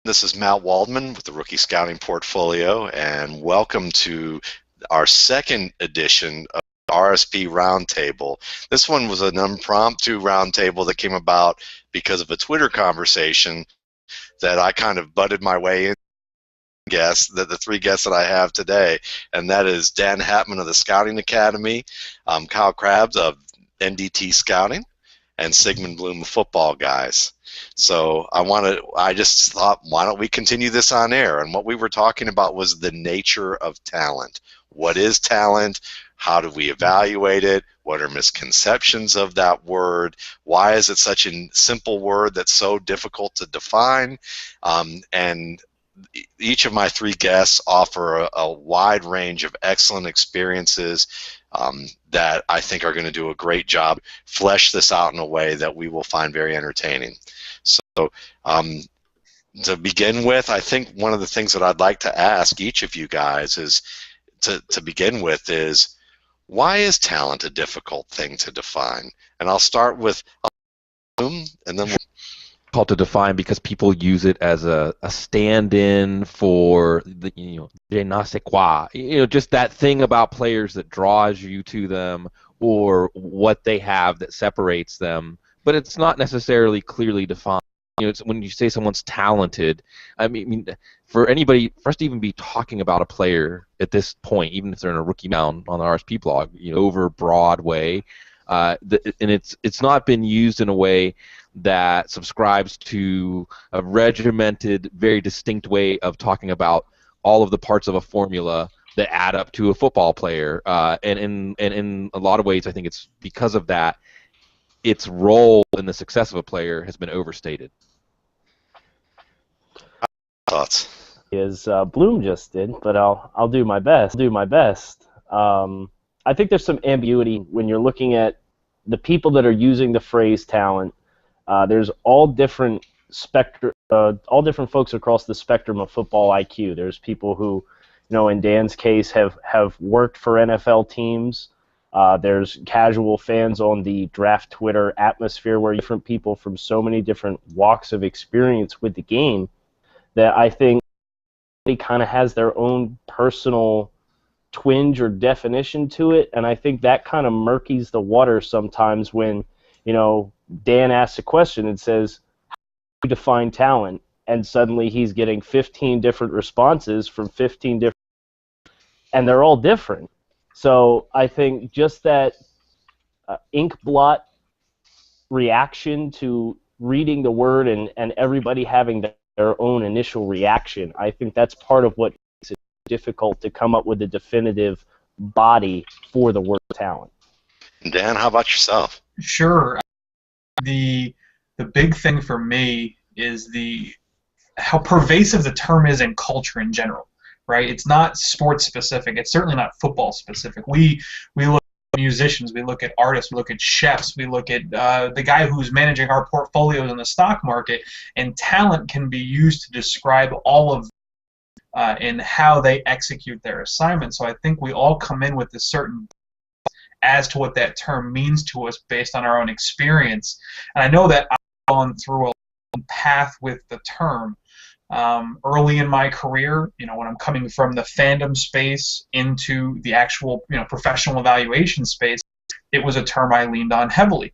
This is Matt Waldman with the Rookie Scouting Portfolio, and welcome to our second edition of RSP Roundtable. This one was an impromptu roundtable that came about because of a Twitter conversation that I kind of butted my way in. The three guests that I have today, and that is Dan Hatman of the Scouting Academy, Kyle Krabs of NDT Scouting, and Sigmund Bloom of Footballguys. So I just thought, why don't we continue this on air? And what we were talking about was the nature of talent. What is talent? How do we evaluate it? What are misconceptions of that word? Why is it such a simple word that's so difficult to define? And each of my three guests offer a wide range of excellent experiences that I think are going to do a great job, flesh this out in a way that we will find very entertaining. So to begin with, I think one of the things that I'd like to ask each of you guys is, to begin with, is why is talent a difficult thing to define? And I'll start with Bloom, and then difficult to define because people use it as a stand-in for the je ne sais quoi, just that thing about players that draws you to them or what they have that separates them, but it's not necessarily clearly defined. It's when you say someone's talented. I mean, for us to even be talking about a player at this point, even if they're in a rookie mound on the RSP blog, over Broadway, and it's not been used in a way that subscribes to a regimented, very distinct way of talking about all of the parts of a formula that add up to a football player. And in a lot of ways, I think it's because of that, its role in the success of a player has been overstated. Thoughts? As Bloom just did, but I'll do my best. I think there's some ambiguity when you're looking at the people that are using the phrase talent. There's all different folks across the spectrum of football IQ. There's people who, in Dan's case, have worked for NFL teams. There's casual fans on the draft Twitter atmosphere where different people from so many different walks of experience with the game that I think they kind of has their own personal twinge or definition to it, and I think that kind of murkies the water sometimes when, Dan asks a question and says, how do you define talent? And suddenly he's getting 15 different responses from 15 different, and they're all different. So I think just that ink blot reaction to reading the word and everybody having their own initial reaction, I think that's part of what makes it difficult to come up with a definitive body for the word talent. Dan, how about yourself? Sure. The big thing for me is how pervasive the term is in culture in general, right? It's not sports specific. It's certainly not football specific. We look at musicians, we look at artists, we look at chefs, we look at the guy who's managing our portfolios in the stock market, and talent can be used to describe all of in how they execute their assignment. So I think we all come in with a certain as to what that term means to us based on our own experience. And I know that I've gone through a path with the term. Early in my career, when I'm coming from the fandom space into the actual, professional evaluation space, it was a term I leaned on heavily.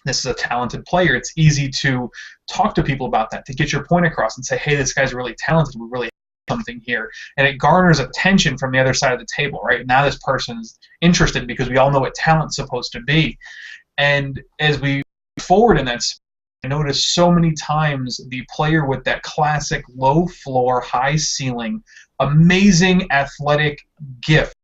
This is a talented player. It's easy to talk to people about that, to get your point across and say, hey, this guy's really talented. We really something here, and it garners attention from the other side of the table, right? Now this person's interested because we all know what talent's supposed to be. And as we move forward in that space, I notice so many times the player with that classic low floor, high ceiling, amazing athletic gift,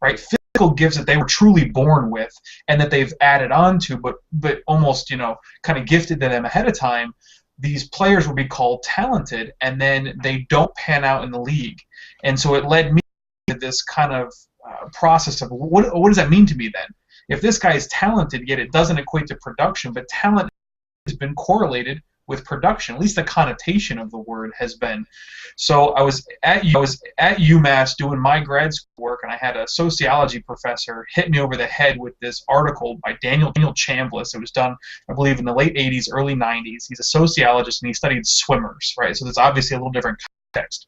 right? Physical gifts that they were truly born with and that they've added on to, but almost, kind of gifted to them ahead of time. These players will be called talented, and then they don't pan out in the league. And so it led me to this kind of process of what does that mean to me then? If this guy is talented, yet it doesn't equate to production, but talent has been correlated with production. At least the connotation of the word has been. So I was at UMass doing my grad school work, and I had a sociology professor hit me over the head with this article by Daniel Chambliss. It was done, I believe, in the late 80s, early 90s. He's a sociologist, and he studied swimmers, right? So there's obviously a little different context.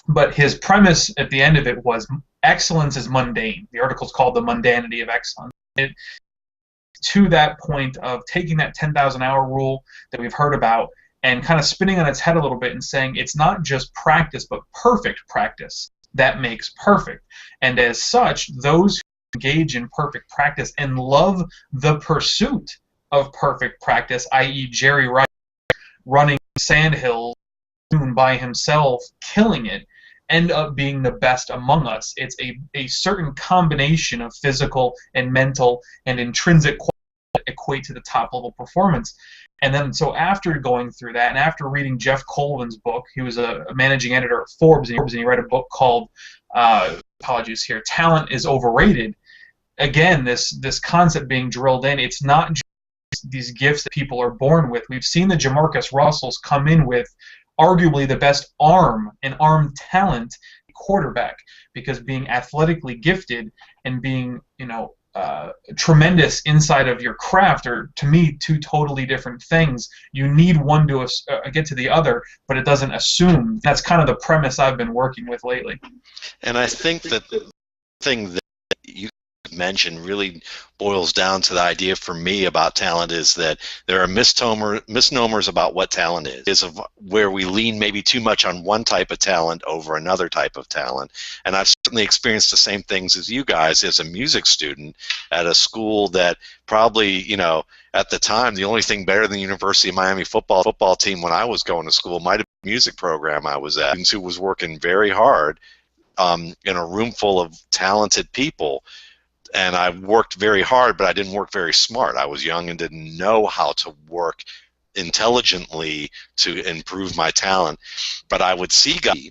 But his premise at the end of it was excellence is mundane. The article's called The Mundanity of Excellence. To that point of taking that 10,000-hour rule that we've heard about and kind of spinning on its head a little bit and saying it's not just practice, but perfect practice that makes perfect. And as such, those who engage in perfect practice and love the pursuit of perfect practice, i.e. Jerry Rice running sandhills by himself, killing it, end up being the best among us. It's a certain combination of physical and mental and intrinsic qualities that equate to the top level performance. And then so after going through that and after reading Jeff Colvin's book, he was a managing editor at Forbes, and he read a book called Talent is Overrated. Again, this concept being drilled in. It's not just these gifts that people are born with. We've seen the Jamarcus Russells come in with arguably the best arm and arm talent quarterback, because being athletically gifted and being, tremendous inside of your craft are, to me, two totally different things. You need one to get to the other, but it doesn't assume. That's kind of the premise I've been working with lately. And I think that the thing that you mentioned really boils down to the idea for me about talent is that there are misnomers about what talent is of where we lean maybe too much on one type of talent over another type of talent. And I've certainly experienced the same things as you guys as a music student at a school that probably, at the time, the only thing better than the University of Miami football team when I was going to school might have been the music program I was at, who was working very hard in a room full of talented people. And I worked very hard, but I didn't work very smart. I was young and didn't know how to work intelligently to improve my talent. But I would see guys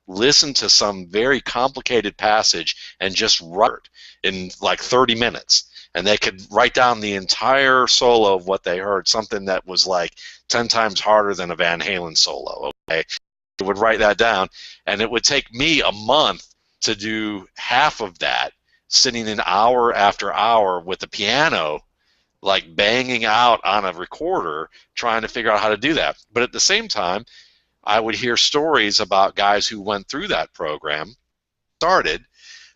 listen to some very complicated passage and just write in like 30 minutes. And they could write down the entire solo of what they heard, something that was like 10 times harder than a Van Halen solo. Okay, they would write that down, and it would take me a month to do half of that, sitting an hour after hour with the piano, like banging out on a recorder, trying to figure out how to do that. But at the same time, I would hear stories about guys who went through that program, started,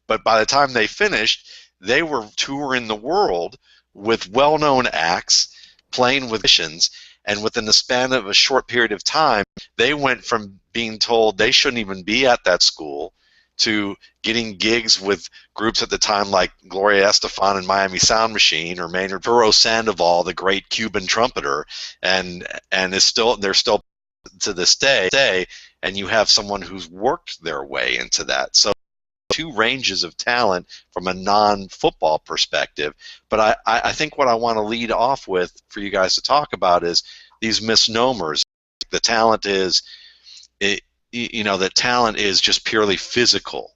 but by the time they finished, they were touring the world with well-known acts, playing with musicians, and within the span of a short period of time, they went from being told they shouldn't even be at that school to getting gigs with groups at the time like Gloria Estefan and Miami Sound Machine, or Maynard Puro Sandoval, the great Cuban trumpeter, and they're still to this day, and you have someone who's worked their way into that. So two ranges of talent from a non-football perspective. But I think what I want to lead off with for you guys to talk about is these misnomers. The talent is that talent is just purely physical.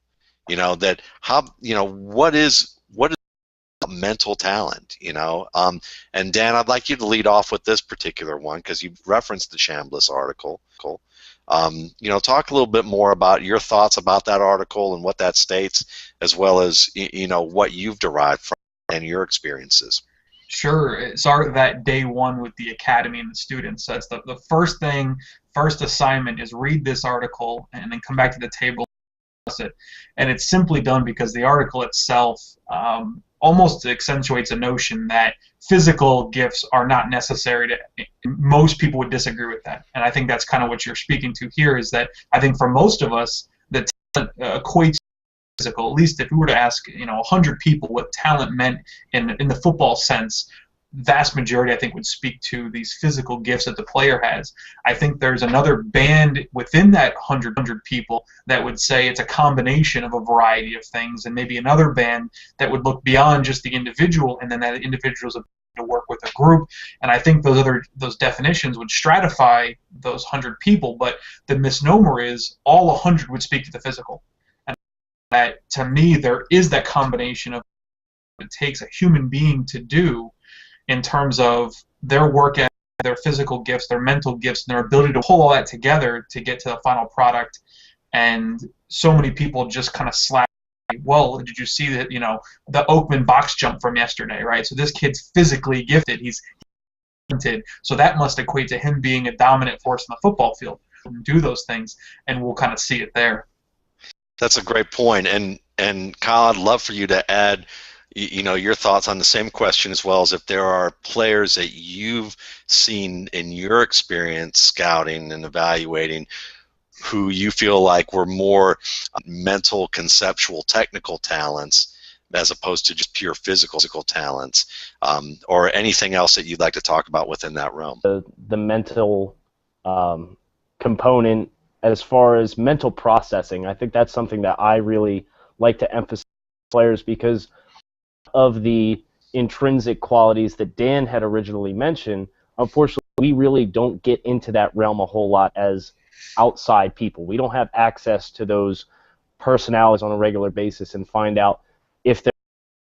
What is mental talent? And Dan, I'd like you to lead off with this particular one because you referenced the Chambliss article. Talk a little bit more about your thoughts about that article and what that states, as well as what you've derived from and your experiences. Sure. It started that day one with the academy and the students. So that's the first assignment is read this article and then come back to the table and discuss it. And it's simply done because the article itself almost accentuates a notion that physical gifts are not necessary to. Most people would disagree with that. And I think that's kind of what you're speaking to here, is that I think for most of us, the talent equates physical. At least if we were to ask 100 people what talent meant in the football sense, vast majority I think would speak to these physical gifts that the player has. I think there's another band within that 100 people that would say it's a combination of a variety of things, and maybe another band that would look beyond just the individual, and then that individual's ability to work with a group. And I think those definitions would stratify those 100 people, but the misnomer is all 100 would speak to the physical. That, to me, there is that combination of what it takes a human being to do in terms of their work ethic, their physical gifts, their mental gifts, and their ability to pull all that together to get to the final product. And so many people just kind of slack. Well, did you see that? The Oakman box jump from yesterday, right? So this kid's physically gifted. He's talented. So that must equate to him being a dominant force in the football field. Do those things, and we'll kind of see it there. That's a great point. And Kyle, I'd love for you to add your thoughts on the same question, as well as if there are players that you've seen in your experience scouting and evaluating who you feel like were more mental, conceptual, technical talents as opposed to just pure physical talents, or anything else that you'd like to talk about within that realm. The mental component, as far as mental processing, I think that's something that I really like to emphasize players, because of the intrinsic qualities that Dan had originally mentioned. Unfortunately, we really don't get into that realm a whole lot as outside people. We don't have access to those personalities on a regular basis and find out if they're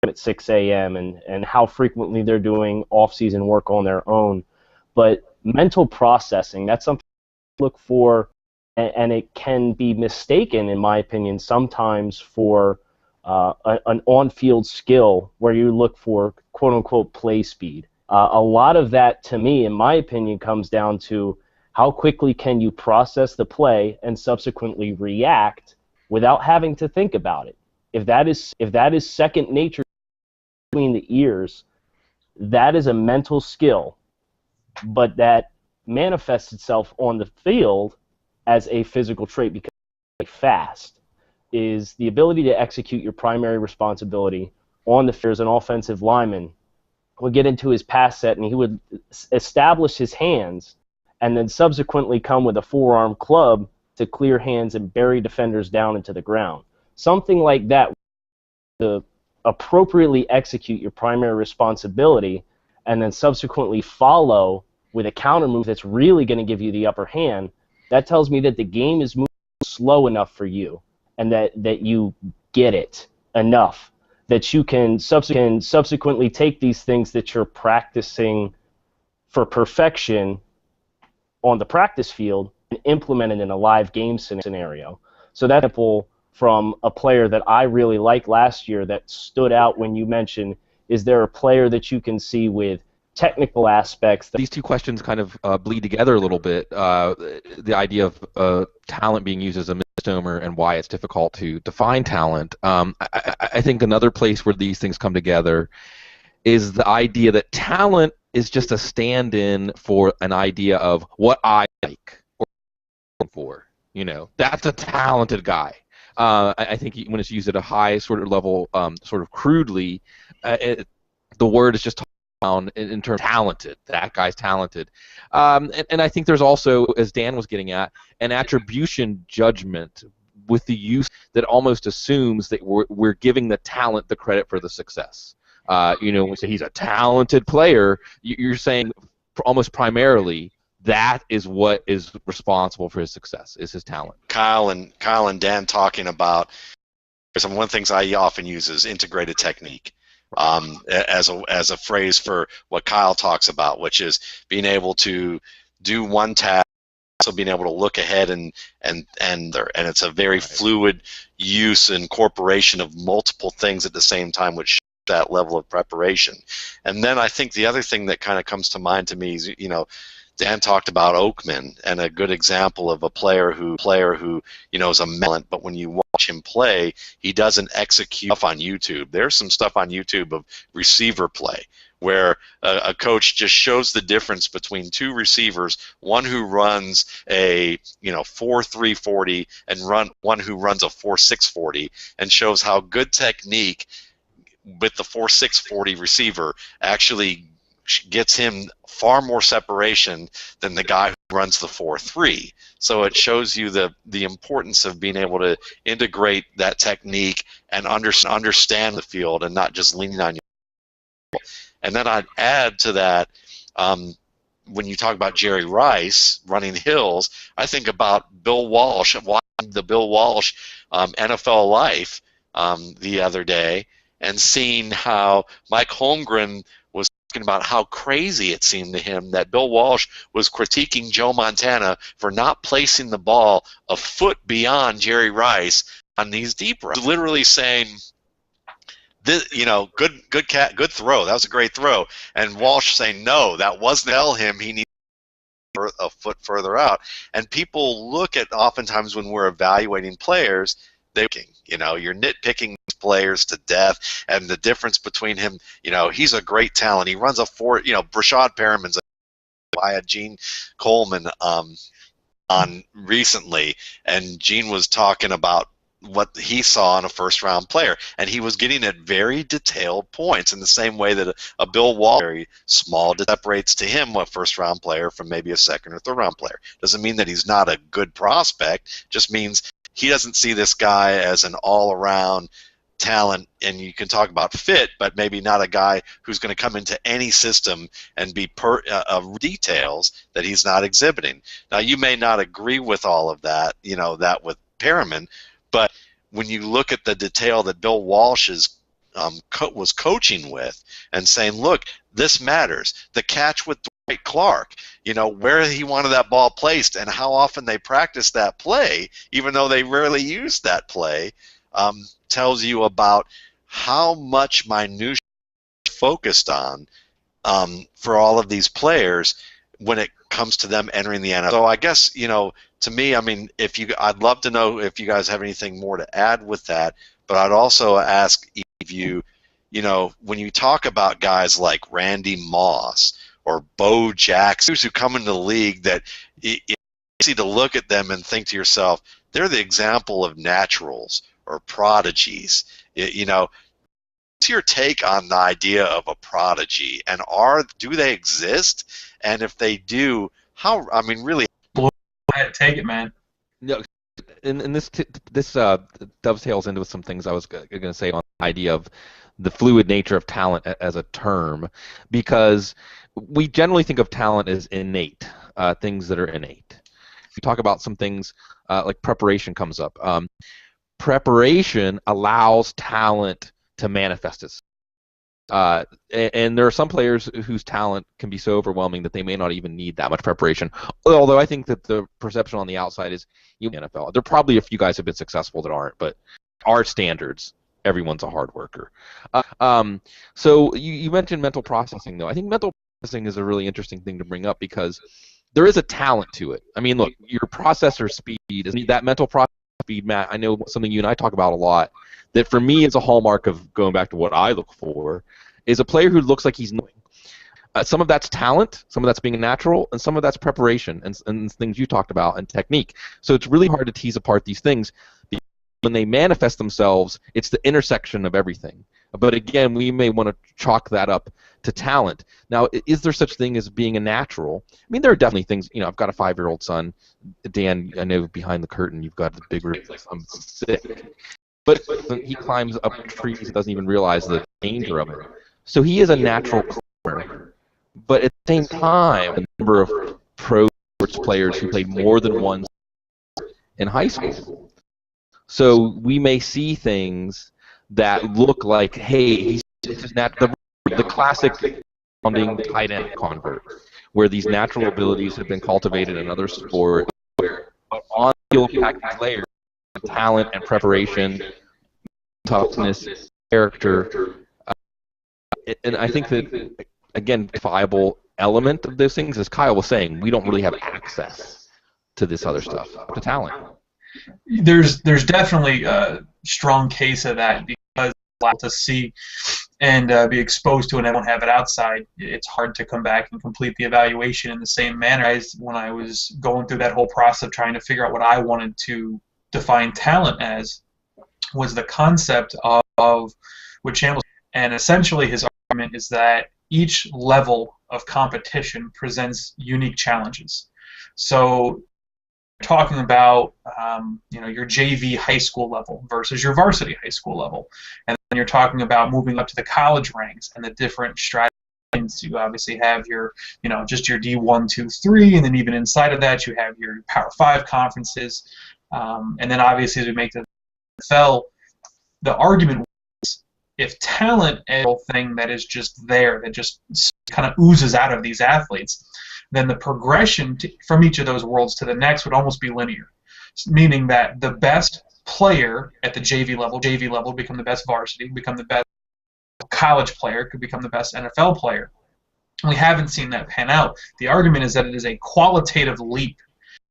at 6 a.m. and how frequently they're doing off-season work on their own. But mental processing, that's something to look for, and it can be mistaken, in my opinion, sometimes for an on-field skill where you look for quote-unquote play speed. A lot of that, to me, in my opinion, comes down to how quickly can you process the play and subsequently react without having to think about it. If that is second nature between the ears, that is a mental skill, but that manifests itself on the field as a physical trait, because fast is the ability to execute your primary responsibility on the field. As an offensive lineman would get into his pass set and he would establish his hands and then subsequently come with a forearm club to clear hands and bury defenders down into the ground. Something like that, to appropriately execute your primary responsibility and then subsequently follow with a counter move that's really going to give you the upper hand, that tells me that the game is moving slow enough for you, and that you get it enough that you can subsequently take these things that you're practicing for perfection on the practice field and implement it in a live game scenario. So that's example from a player that I really liked last year that stood out when you mentioned, is there a player that you can see with technical aspects? These two questions kind of bleed together a little bit. The idea of talent being used as a misnomer and why it's difficult to define talent. I think another place where these things come together is the idea that talent is just a stand-in for an idea of what I like or for. That's a talented guy. I think when it's used at a high sort of level, sort of crudely, the word is just down in terms of talented. That guy's talented. And I think there's also, as Dan was getting at, an attribution judgment with the use that almost assumes that we're giving the talent the credit for the success. When we say he's a talented player, you're saying almost primarily that is what is responsible for his success, is his talent. Kyle and Dan talking about, one of the things I often use is integrated technique, as a phrase for what Kyle talks about, which is being able to do one task, also being able to look ahead and it's a very fluid use and incorporation of multiple things at the same time, which that level of preparation. And then I think the other thing that kind of comes to mind to me is, Dan talked about Oakman, and a good example of a player who is a talent, but when you watch him play, he doesn't execute stuff on YouTube. There's some stuff on YouTube of receiver play where a coach just shows the difference between two receivers, one who runs a 4.340 and one who runs a 4.640, and shows how good technique with the 4.640 receiver actually gets him far more separation than the guy who runs the 4.3. So it shows you the importance of being able to integrate that technique and understand the field and not just leaning on you. And then I'd add to that, when you talk about Jerry Rice running hills, I think about Bill Walsh, watching the Bill Walsh NFL Life the other day, and seeing how Mike Holmgren was talking talking about how crazy it seemed to him that Bill Walsh was critiquing Joe Montana for not placing the ball a foot beyond Jerry Rice on these deep routes. Literally saying, this, good throw. That was a great throw. And Walsh saying, no, that wasn't. Tell him he needs a foot further out. And people look at, oftentimes when we're evaluating players, you're nitpicking players to death, and the difference between him, he's a great talent. He runs a Brashad Perriman's I had Gene Coleman on recently, and Gene was talking about what he saw in a first-round player, and he was getting at very detailed points in the same way that a Bill Walsh, very small, separates to him a first-round player from maybe a second or third-round player. Doesn't mean that he's not a good prospect, just means he doesn't see this guy as an all-around talent, and you can talk about fit, but maybe not a guy who's going to come into any system and be details that he's not exhibiting. Now, you may not agree with all of that, that with Perriman, but when you look at the detail that Bill Walsh was coaching with and saying, look, this matters. The catch with Dwight Clark, where he wanted that ball placed and how often they practiced that play, even though they rarely used that play, tells you about how much minutia focused on for all of these players when it comes to them entering the NFL. So I guess, to me, I'd love to know if you guys have anything more to add with that, but I'd also ask if you, when you talk about guys like Randy Moss or Bo Jackson, who come into the league, that it's easy to look at them and think to yourself, they're the example of naturals or prodigies. What's your take on the idea of a prodigy, and do they exist? And if they do, how? Really. Go ahead, take it, man. No, and this dovetails into some things I was going to say on the idea of the fluid nature of talent as a term, because we generally think of talent as innate, things that are innate. We talk about some things like preparation comes up. Preparation allows talent to manifest itself. And there are some players whose talent can be so overwhelming that they may not even need that much preparation. Although I think that the perception on the outside is, NFL. There are probably a few guys who have been successful that aren't, but our standards, everyone's a hard worker. So you mentioned mental processing, though. I think mental processing is a really interesting thing to bring up because there is a talent to it. Look, your processor speed, that mental processing speed, Matt, I know something you and I talk about a lot, that for me is a hallmark of going back to what I look for, is a player who looks like he's knowing. Some of that's talent, some of that's being natural, and some of that's preparation and things you talked about and technique. So it's really hard to tease apart these things. When they manifest themselves, it's the intersection of everything. But again, we may want to chalk that up to talent. Now, is there such thing as being a natural? There are definitely things. I've got a 5-year-old son. Dan, I know behind the curtain you've got the bigger. I'm sick. But he climbs up trees and doesn't even realize the danger of it. So he is a natural climber. But at the same time, a number of pro sports players who played more than one in high school. So we may see things that look like, hey, he's the classic founding tight end convert, where these natural abilities have been cultivated in other sports, but on the field players, talent and preparation, toughness, character, and I think that, again, a viable element of those things, as Kyle was saying, we don't really have access to this other stuff, to talent. There's definitely a strong case of that, because to see and be exposed to it and I don't have it outside, it's hard to come back and complete the evaluation in the same manner as when I was going through that whole process of trying to figure out what I wanted to define talent as, was the concept of what Chambliss, and essentially his argument is that each level of competition presents unique challenges. So talking about your JV high school level versus your varsity high school level, and then you're talking about moving up to the college ranks and the different strategies. You obviously have your just your D1, 2, 3, and then even inside of that you have your Power 5 conferences, and then obviously as we make the NFL, the argument was if talent is a thing that is just there, that just kind of oozes out of these athletes, then the progression from each of those worlds to the next would almost be linear, meaning that the best player at the JV level become the best varsity, become the best college player, could become the best NFL player. We haven't seen that pan out. The argument is that it is a qualitative leap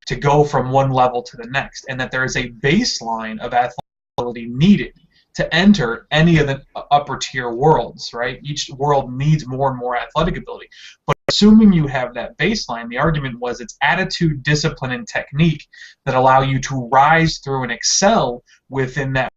to go from one level to the next, and that there is a baseline of athletic needed to enter any of the upper tier worlds, right? Each world needs more and more athletic ability. But assuming you have that baseline, the argument was it's attitude, discipline, and technique that allow you to rise through and excel within that,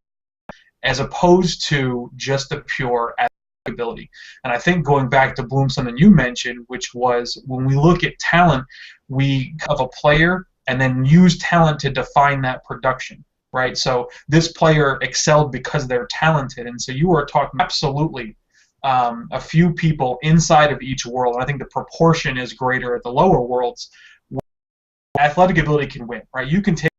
as opposed to just the pure athletic ability. And I think going back to Bloom, something you mentioned, which was when we look at talent, we of a player and then use talent to define that production, right? So this player excelled because they're talented, and so you are talking absolutely a few people inside of each world, and I think the proportion is greater at the lower worlds. Athletic ability can win, right? You can take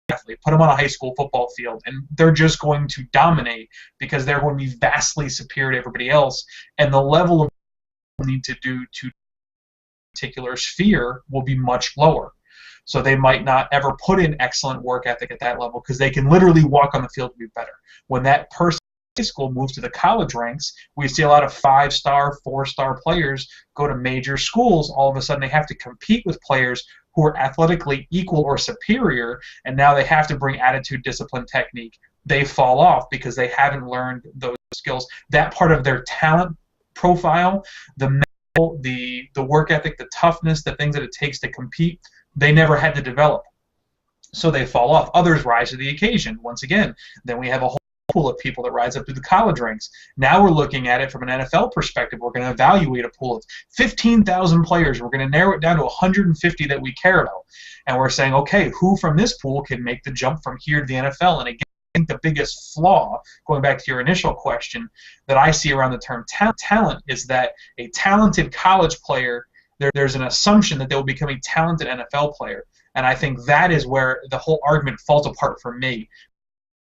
an athlete, put them on a high school football field, and they're just going to dominate because they're going to be vastly superior to everybody else, and the level of need to do to a particular sphere will be much lower. So they might not ever put in excellent work ethic at that level because they can literally walk on the field to be better. When that person in high school moves to the college ranks, we see a lot of 5-star, 4-star players go to major schools. All of a sudden they have to compete with players who are athletically equal or superior, and now they have to bring attitude, discipline, technique. They fall off because they haven't learned those skills. That part of their talent profile, the work ethic, the toughness, the things that it takes to compete, they never had to develop. So they fall off. Others rise to the occasion. Once again, then we have a whole pool of people that rise up through the college ranks. Now we're looking at it from an NFL perspective. We're going to evaluate a pool of 15,000 players. We're going to narrow it down to 150 that we care about. And we're saying, okay, who from this pool can make the jump from here to the NFL? And again, I think the biggest flaw, going back to your initial question, that I see around the term talent is that a talented college player, there's an assumption that they will become a talented NFL player. And I think that is where the whole argument falls apart for me.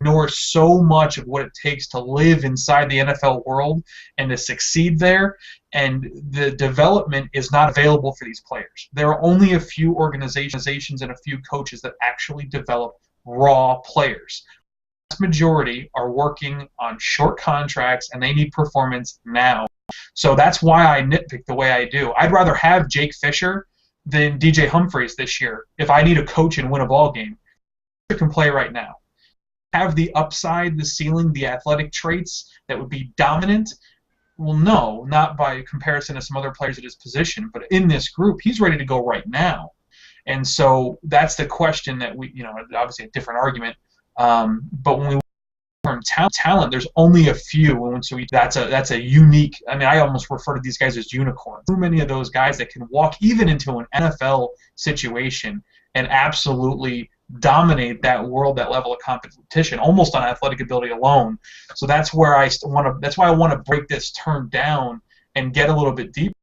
Ignore so much of what it takes to live inside the NFL world and to succeed there, and the development is not available for these players. There are only a few organizations and a few coaches that actually develop raw players. The vast majority are working on short contracts, and they need performance now. So that's why I nitpick the way I do. I'd rather have Jake Fisher than DJ Humphries this year if I need a coach and win a ball game. Fisher can play right now. Have the upside, the ceiling, the athletic traits that would be dominant? Well, no, not by comparison to some other players at his position, but in this group, he's ready to go right now. And so that's the question that we, obviously a different argument, but when we term talent, there's only a few, and so that's a unique. I mean, I almost refer to these guys as unicorns. Too many of those guys that can walk even into an NFL situation and absolutely dominate that world, that level of competition, almost on athletic ability alone. So that's where That's why I want to break this term down and get a little bit deeper,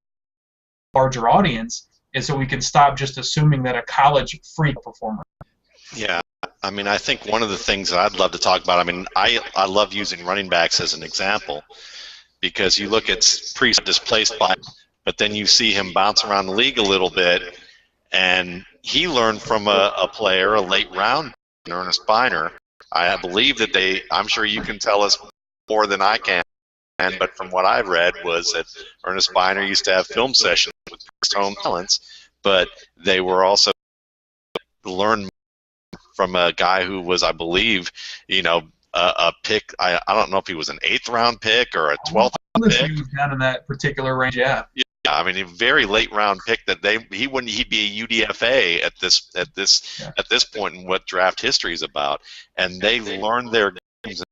larger audience, and so we can stop just assuming that a college freak performer. Yeah. I mean, I think one of the things that I'd love to talk about, I mean, I love using running backs as an example because you look at Priest displaced by, but then you see him bounce around the league a little bit, and he learned from a player, a late round, Ernest Biner. I believe that I'm sure you can tell us more than I can, but from what I've read was that Ernest Biner used to have film sessions with Priest home talents, but they were also learned from a guy who was, I believe, a pick. I don't know if he was an 8th round pick or a 12th round pick. He was down in that particular range, yeah. Yeah, I mean, a very late round pick that he'd be a UDFA at this point in what draft history is about, and they learned their games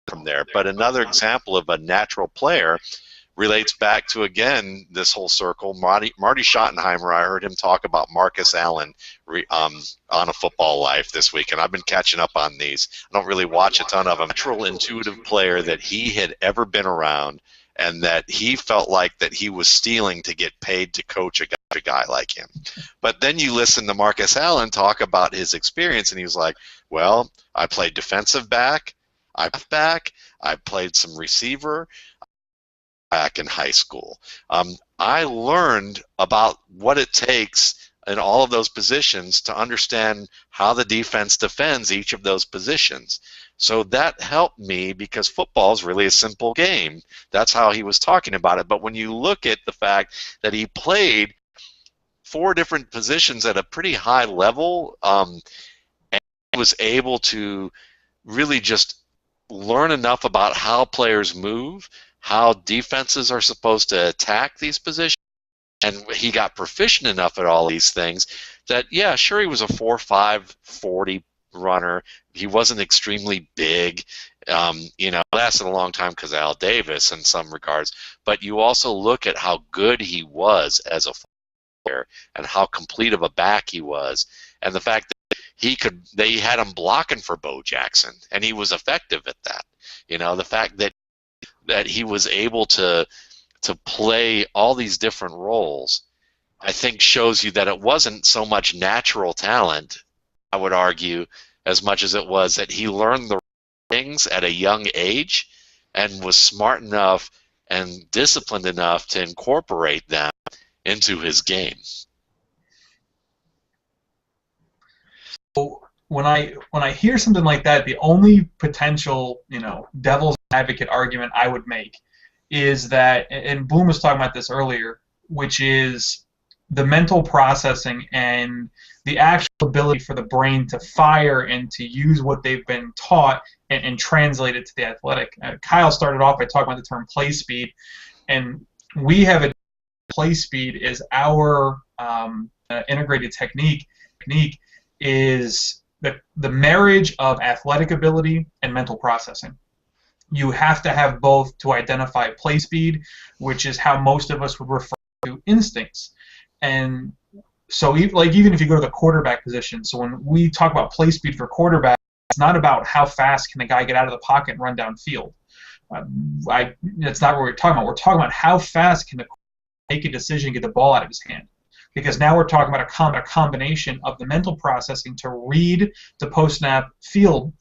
from there. But another example of a natural player relates back to, again, this whole circle. Marty Schottenheimer, I heard him talk about Marcus Allen on A Football Life this week, and I've been catching up on these. I don't really watch a ton of them. Natural, intuitive player that he had ever been around, and that he felt like that he was stealing to get paid to coach a guy like him. But then you listen to Marcus Allen talk about his experience, and he was like, well, I played defensive back, I back. I played some receiver back in high school. I learned about what it takes in all of those positions to understand how the defense defends each of those positions. So that helped me because football is really a simple game. That's how he was talking about it. But when you look at the fact that he played 4 different positions at a pretty high level, and was able to really just learn enough about how players move, how defenses are supposed to attack these positions, and he got proficient enough at all these things that, yeah, sure, he was a 4.5 40 runner. He wasn't extremely big. Lasted a long time because Al Davis in some regards. But you also look at how good he was as a player and how complete of a back he was, and the fact that they had him blocking for Bo Jackson, and he was effective at that. The fact that he was able to play all these different roles, I think shows you that it wasn't so much natural talent, I would argue, as much as it was that he learned the things at a young age and was smart enough and disciplined enough to incorporate them into his game. When I hear something like that, the only potential, devil's advocate argument I would make is that, and Bloom was talking about this earlier, which is the mental processing and the actual ability for the brain to fire and to use what they've been taught and translate it to the athletic. Kyle started off by talking about the term play speed, and we have a play speed is our integrated technique is the marriage of athletic ability and mental processing. You have to have both to identify play speed, which is how most of us would refer to instincts. And so even if you go to the quarterback position, so when we talk about play speed for quarterback, it's not about how fast can the guy get out of the pocket and run downfield. That's not what we're talking about. We're talking about how fast can the quarterback make a decision and get the ball out of his hand. Because now we're talking about a combination of the mental processing to read the post-snap field,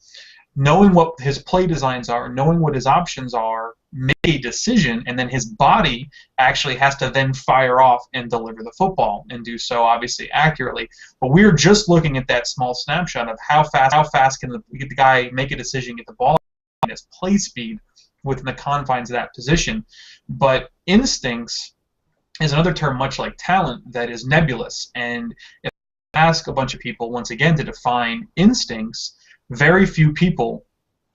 knowing what his play designs are, knowing what his options are, make a decision, and then his body actually has to then fire off and deliver the football and do so obviously accurately. But we're just looking at that small snapshot of how fast can the guy make a decision, get the ball, and his play speed within the confines of that position. But instincts is another term, much like talent, that is nebulous. And if I ask a bunch of people, once again, to define instincts, very few people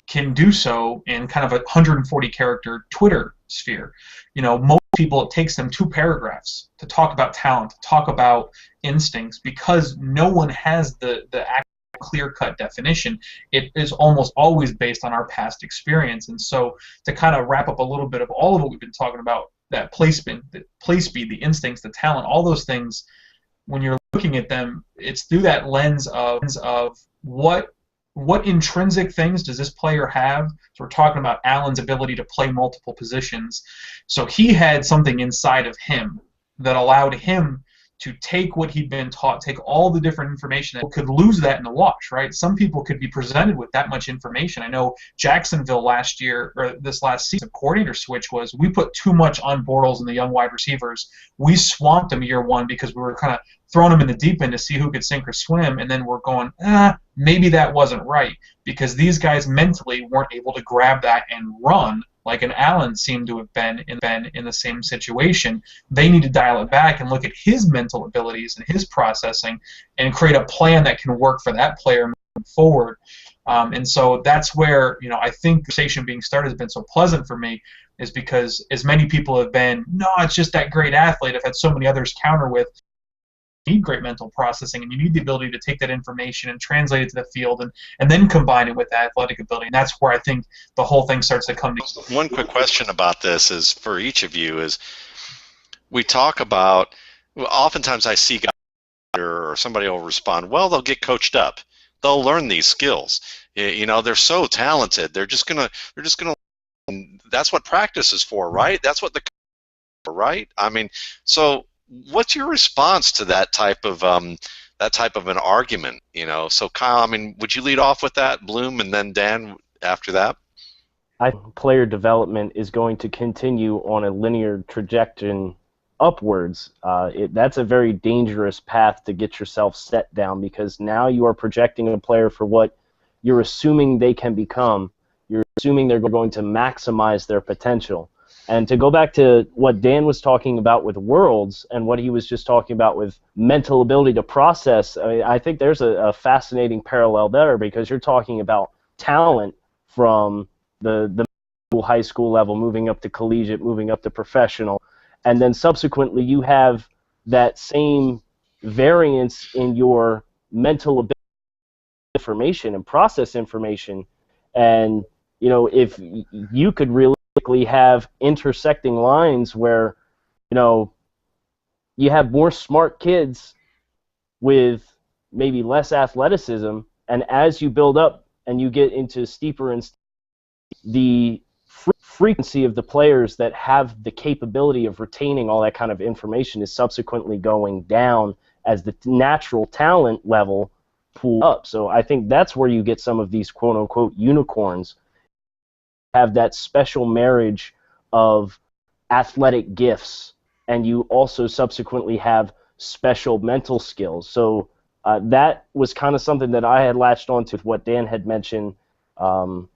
can do so in kind of a 140-character Twitter sphere. Most people, it takes them 2 paragraphs to talk about talent, to talk about instincts, because no one has the actual clear-cut definition. It is almost always based on our past experience. And so to kind of wrap up a little bit of all of what we've been talking about, that play speed, the instincts, the talent, all those things, when you're looking at them, it's through that lens of what intrinsic things does this player have. So we're talking about Allen's ability to play multiple positions. So he had something inside of him that allowed him to take what he'd been taught, take all the different information, and could lose that in the wash, right? Some people could be presented with that much information. I know Jacksonville last year, or this last season, coordinator switch was we put too much on Bortles and the young wide receivers. We swamped them year one because we were kind of throwing them in the deep end to see who could sink or swim, and then we're going, maybe that wasn't right, because these guys mentally weren't able to grab that and run like an Allen seemed to have been in the same situation. They need to dial it back and look at his mental abilities and his processing and create a plan that can work for that player moving forward. And so that's where, I think the conversation being started has been so pleasant for me, is because as many people have been, no, it's just that great athlete. I've had so many others counter with, you need great mental processing, and you need the ability to take that information and translate it to the field and then combine it with athletic ability. And that's where I think the whole thing starts to come together. One quick question about this is for each of you is, we talk about, oftentimes I see guys or somebody will respond, well, they'll get coached up. They'll learn these skills. They're so talented. They're just gonna. That's what practice is for, right? That's what right? I mean, so what's your response to that type of an argument? So Kyle, I mean, would you lead off with that, Bloom, and then Dan after that? I think player development is going to continue on a linear trajectory upwards. That's a very dangerous path to get yourself set down, because now you are projecting a player for what you're assuming they can become. You're assuming they're going to maximize their potential. And to go back to what Dan was talking about with Worlds and what he was just talking about with mental ability to process, I think there's a fascinating parallel there, because you're talking about talent from the high school level, moving up to collegiate, moving up to professional, and then subsequently you have that same variance in your mental ability information and process information. And if you could realistically have intersecting lines where you have more smart kids with maybe less athleticism, and as you build up and you get into steeper and the frequency of the players that have the capability of retaining all that kind of information is subsequently going down as the natural talent level pool up. So I think that's where you get some of these quote-unquote unicorns, have that special marriage of athletic gifts, and you also subsequently have special mental skills. So that was kind of something that I had latched on to with what Dan had mentioned, talking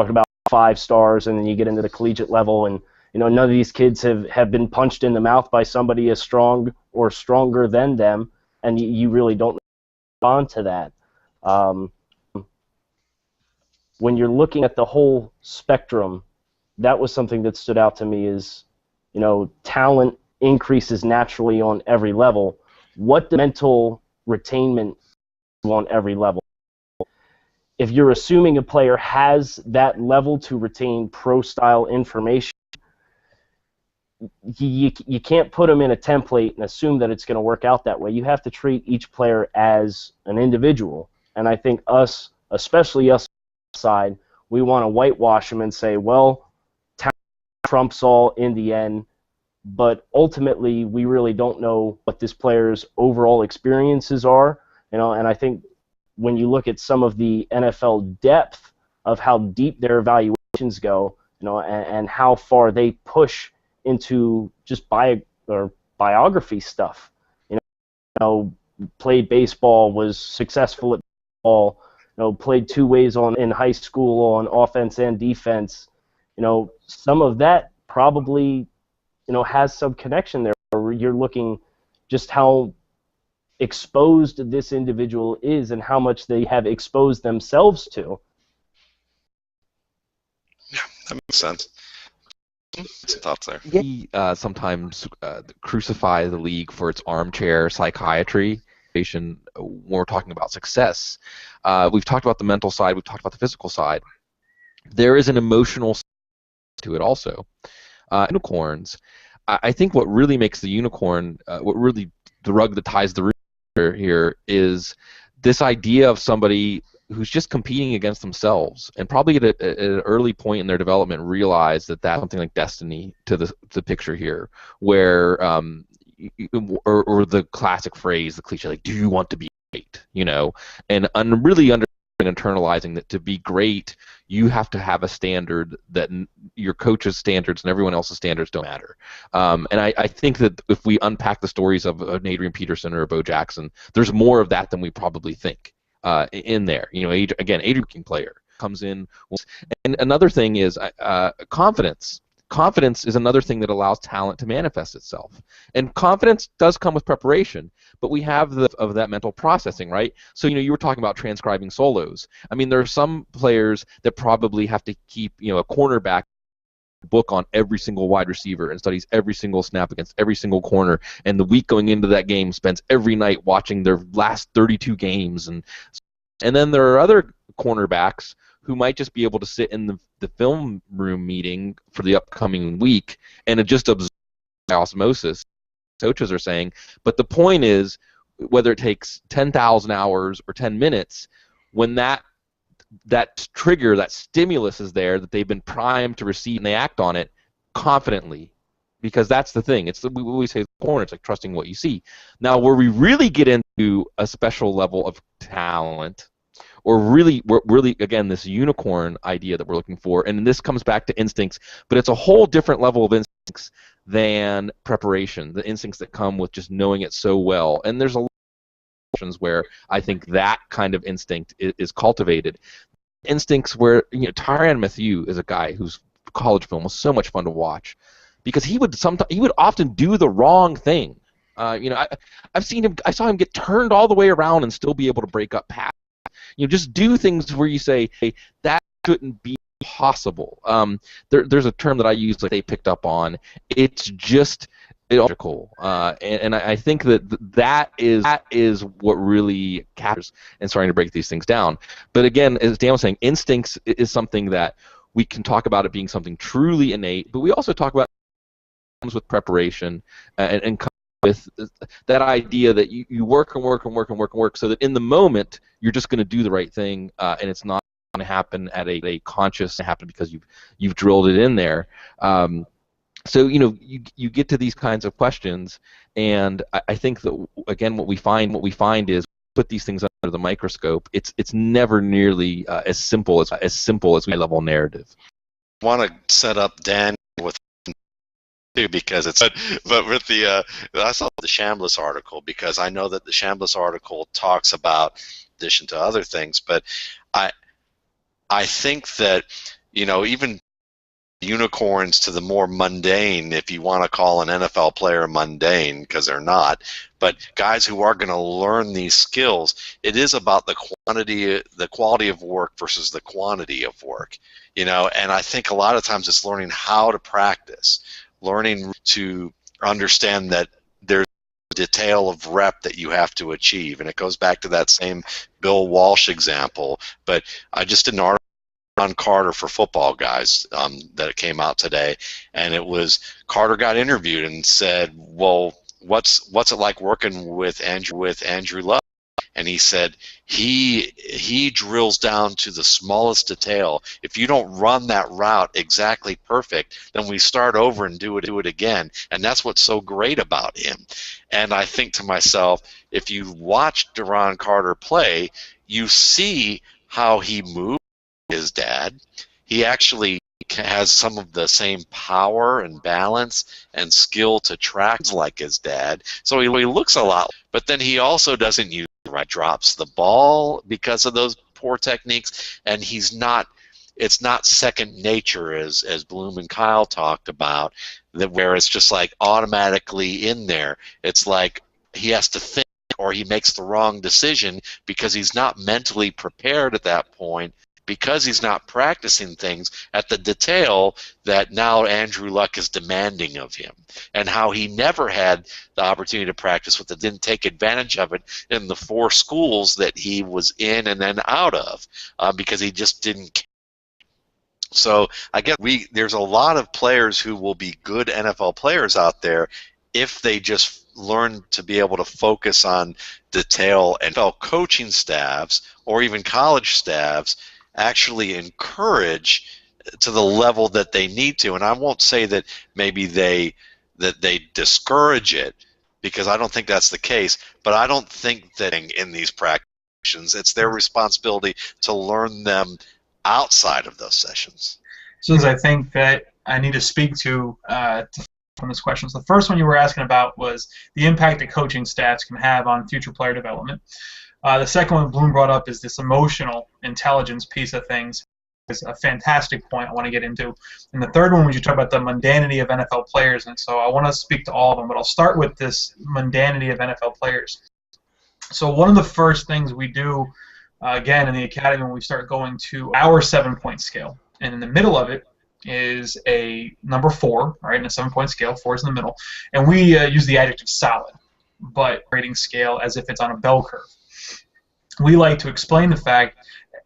about 5 stars, and then you get into the collegiate level, and none of these kids have been punched in the mouth by somebody as strong or stronger than them, and you really don't respond to that. When you're looking at the whole spectrum, that was something that stood out to me is, talent increases naturally on every level. What the mental retainment on every level? If you're assuming a player has that level to retain pro-style information, you can't put them in a template and assume that it's going to work out that way. You have to treat each player as an individual. And I think us, especially us side, we want to whitewash them and say, well, talent trumps all in the end, but ultimately we really don't know what this player's overall experiences are. And I think when you look at some of the NFL depth of how deep their evaluations go, and how far they push into just biography stuff. Played baseball, was successful at baseball, played 2 ways in high school on offense and defense. Some of that probably, has some connection there, where you're looking just how exposed this individual is and how much they have exposed themselves to. Yeah, that makes sense. Some thoughts there. Yeah, sometimes crucify the league for its armchair psychiatry when we're talking about success. We've talked about the mental side, we've talked about the physical side. There is an emotional side to it also. Unicorns. I think what really makes the unicorn, what really the rug that ties the roof here, is this idea of somebody who's just competing against themselves, and probably at an early point in their development realize that that's something like destiny to the picture here, where or the classic phrase, the cliche, like, do you want to be great? And really internalizing that to be great, you have to have a standard that your coach's standards and everyone else's standards don't matter. And I think that if we unpack the stories of an Adrian Peterson or a Bo Jackson, there's more of that than we probably think in there. Again, Adrian player comes in. And another thing is confidence. Confidence is another thing that allows talent to manifest itself. And confidence does come with preparation, but we have of that mental processing, right? So, you were talking about transcribing solos. I mean, there are some players that probably have to keep, a cornerback book on every single wide receiver and studies every single snap against every single corner, and the week going into that game spends every night watching their last 32 games. And then there are other cornerbacks who might just be able to sit in the film room meeting for the upcoming week and just observe by osmosis, coaches are saying. But the point is, whether it takes 10,000 hours or 10 minutes, when that trigger, that stimulus is there, that they've been primed to receive, and they act on it confidently, because that's the thing. We always say the corner, it's like trusting what you see. Now, where we really get into a special level of talent, or really again this unicorn idea that we're looking for. And this comes back to instincts, but it's a whole different level of instincts than preparation, the instincts that come with just knowing it so well. And there's a lot of situations where I think that kind of instinct is cultivated. Instincts where, Tyrann Mathieu is a guy whose college film was so much fun to watch because he would often do the wrong thing. I've seen him. I saw him get turned all the way around and still be able to break up pass. Just do things where you say, hey, that shouldn't be possible. There's a term that I use that they picked up on. It's just illogical, and I think that is what really captures and starting to break these things down. But again, as Dan was saying, instincts is something that we can talk about it being something truly innate, but we also talk about it comes with preparation and comes with that idea that you work and work and work and work and work so that in the moment you're just going to do the right thing, and it's not going to happen at a conscious happen because you've drilled it in there. So you get to these kinds of questions, and I think that again what we find is put these things under the microscope. It's never nearly as simple as high-level narrative. I want to set up Dan with too because it's but with the I saw the Chambliss article because I know that the Chambliss article talks about in addition to other things, but I think that even unicorns to the more mundane, if you want to call an NFL player mundane, because they're not, but guys who are going to learn these skills, it is about the quality of work versus the quantity of work, and I think a lot of times it's learning how to practice, learning to understand that there's a detail of rep that you have to achieve, and it goes back to that same Bill Walsh example, but I just did an article on Carter for Footballguys that came out today, and it was Carter got interviewed and said, "Well, what's it like working with Andrew Luck?" And he said he drills down to the smallest detail. If you don't run that route exactly perfect, then we start over and do it again. And that's what's so great about him. And I think to myself, if you watch Duron Carter play, you see how he moves. His dad. He actually has some of the same power and balance and skill to track like his dad. So he looks a lot, but then he also doesn't use the right, drops the ball because of those poor techniques, and it's not second nature as Bloom and Kyle talked about, that where it's just like automatically in there. It's like he has to think or he makes the wrong decision because he's not mentally prepared at that point, because he's not practicing things at the detail that now Andrew Luck is demanding of him, and how he never had the opportunity to practice with it, didn't take advantage of it in the 4 schools that he was in and then out of, because he just didn't care. So I guess there's a lot of players who will be good NFL players out there if they just learn to be able to focus on detail, and NFL coaching staffs or even college staffs actually encourage to the level that they need to. And I won't say that maybe they discourage it, because I don't think that's the case, but I don't think that in these practices it's their responsibility to learn them outside of those sessions. So I think that I need to speak to from this question. So the first one you were asking about was the impact that coaching staffs can have on future player development. The second one Bloom brought up is this emotional intelligence piece of things. It's a fantastic point I want to get into. And the third one was you talk about the mundanity of NFL players, and so I want to speak to all of them, but I'll start with this mundanity of NFL players. So one of the first things we do, again, in the academy when we start going to our 7-point scale, and in the middle of it is a number 4, right, in a 7-point scale, 4 is in the middle, and we use the adjective solid, but rating scale as if it's on a bell curve. We like to explain the fact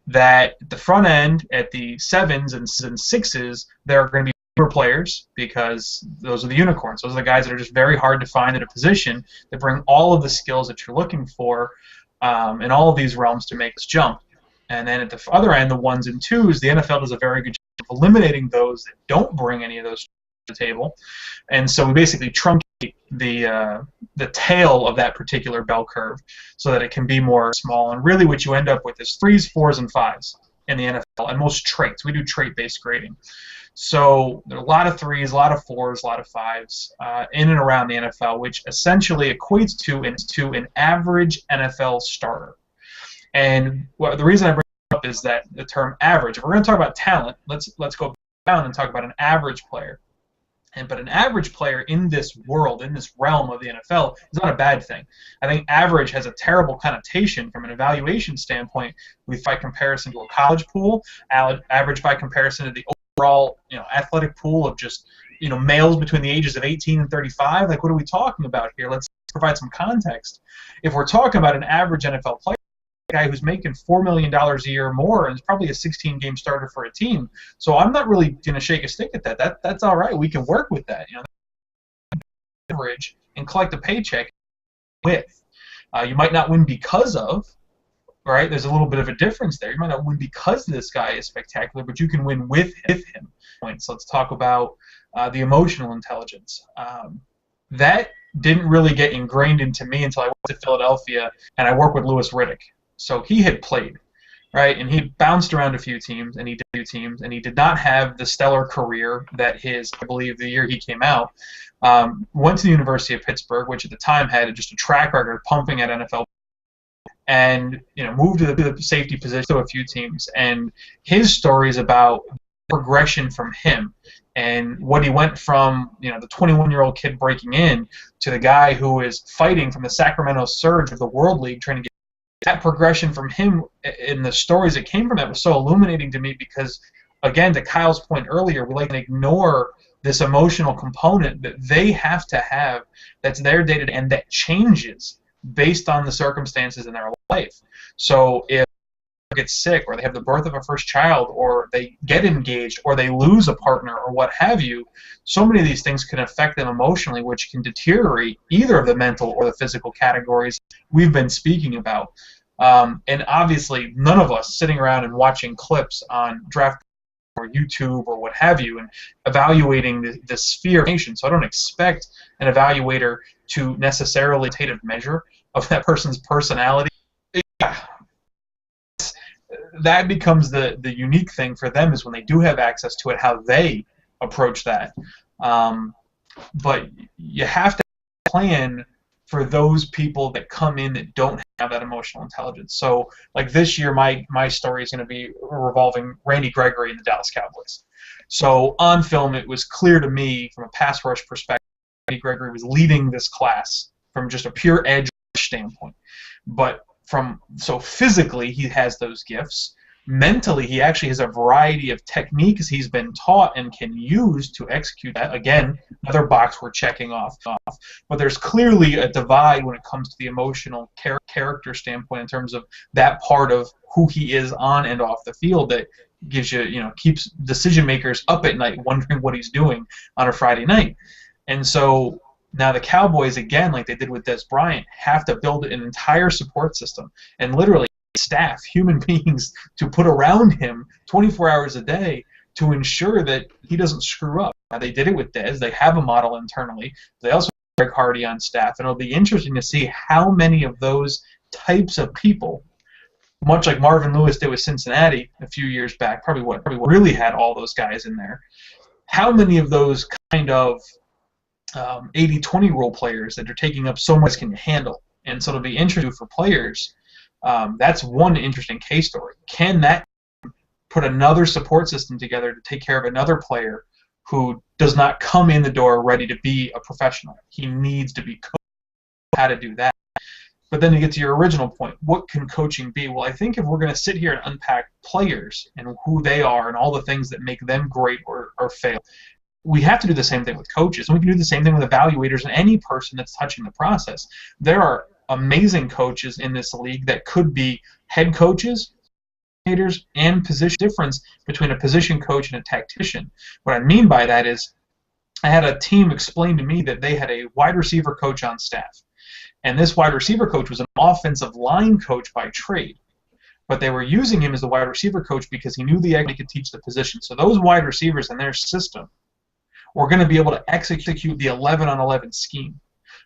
that at the front end, at the 7s and 6s, there are going to be fewer players because those are the unicorns. Those are the guys that are just very hard to find at a position that bring all of the skills that you're looking for in all of these realms to make this jump. And then at the other end, the 1s and 2s, the NFL does a very good job of eliminating those that don't bring any of those the table, and so we basically truncate the tail of that particular bell curve so that it can be more small. And really, what you end up with is 3s, 4s, and 5s in the NFL, and most traits. We do trait-based grading. So there are a lot of 3s, a lot of 4s, a lot of 5s in and around the NFL, which essentially equates to an average NFL starter. And the reason I bring it up is that the term average. If we're going to talk about talent, let's go down and talk about an average player. But an average player in this world, in this realm of the NFL, is not a bad thing. I think average has a terrible connotation from an evaluation standpoint. By comparison to a college pool, average by comparison to the overall, athletic pool of just, males between the ages of 18 and 35. Like, what are we talking about here? Let's provide some context. If we're talking about an average NFL player, a guy who's making $4 million a year or more and is probably a 16-game starter for a team. So I'm not really going to shake a stick at that. That's all right. We can work with that. Average and collect a paycheck with. You might not win because of, right? There's a little bit of a difference there. You might not win because this guy is spectacular, but you can win with him. So let's talk about the emotional intelligence. That didn't really get ingrained into me until I went to Philadelphia and I worked with Louis Riddick. So he had played, right, and he bounced around a few teams, and he did not have the stellar career that I believe the year he came out, went to the University of Pittsburgh, which at the time had just a track record of pumping at NFL, and moved to the safety position to a few teams, and his story is about progression from him and what he went from, the 21-year-old kid breaking in to the guy who is fighting from the Sacramento Surge of the World League trying to get. That progression from him and the stories that came from that was so illuminating to me because, again, to Kyle's point earlier, we like to ignore this emotional component that they have to have that's their day-to-day and that changes based on the circumstances in their life. So if they get sick or they have the birth of a first child or they get engaged or they lose a partner or what have you, so many of these things can affect them emotionally, which can deteriorate either of the mental or the physical categories we've been speaking about. And obviously, none of us sitting around and watching clips on draft or YouTube or what have you and evaluating the sphere of information. So I don't expect an evaluator to necessarily take a measure of that person's personality. That becomes the unique thing for them is when they do have access to it, how they approach that. But you have to plan for those people that come in that don't have that emotional intelligence. So, like this year, my story is going to be revolving Randy Gregory and the Dallas Cowboys. So on film, it was clear to me from a pass rush perspective, Randy Gregory was leading this class from just a pure edge standpoint. But so physically, he has those gifts. Mentally, he actually has a variety of techniques he's been taught and can use to execute that. Again, another box we're checking off. But there's clearly a divide when it comes to the emotional character standpoint in terms of that part of who he is on and off the field that gives keeps decision makers up at night wondering what he's doing on a Friday night. And so now the Cowboys, again, like they did with Des Bryant, have to build an entire support system and literally staff, human beings, to put around him 24 hours a day to ensure that he doesn't screw up. Now, they did it with Des. They have a model internally. They also have Greg Hardy on staff, and it'll be interesting to see how many of those types of people, much like Marvin Lewis did with Cincinnati a few years back, probably what really had all those guys in there, how many of those kind of 80-20 role players that are taking up so much can handle. And so it'll be interesting for players. That's one interesting case story. Can that put another support system together to take care of another player who does not come in the door ready to be a professional? He needs to be coached how to do that. But then to get to your original point, what can coaching be? Well, I think if we're going to sit here and unpack players and who they are and all the things that make them great or fail, we have to do the same thing with coaches. And we can do the same thing with evaluators and any person that's touching the process. There are amazing coaches in this league that could be head coaches, and position difference between a position coach and a tactician. What I mean by that is I had a team explain to me that they had a wide receiver coach on staff. And this wide receiver coach was an offensive line coach by trade. But they were using him as the wide receiver coach because he knew he could teach the position. So those wide receivers in their system or going to be able to execute the 11-on-11 scheme.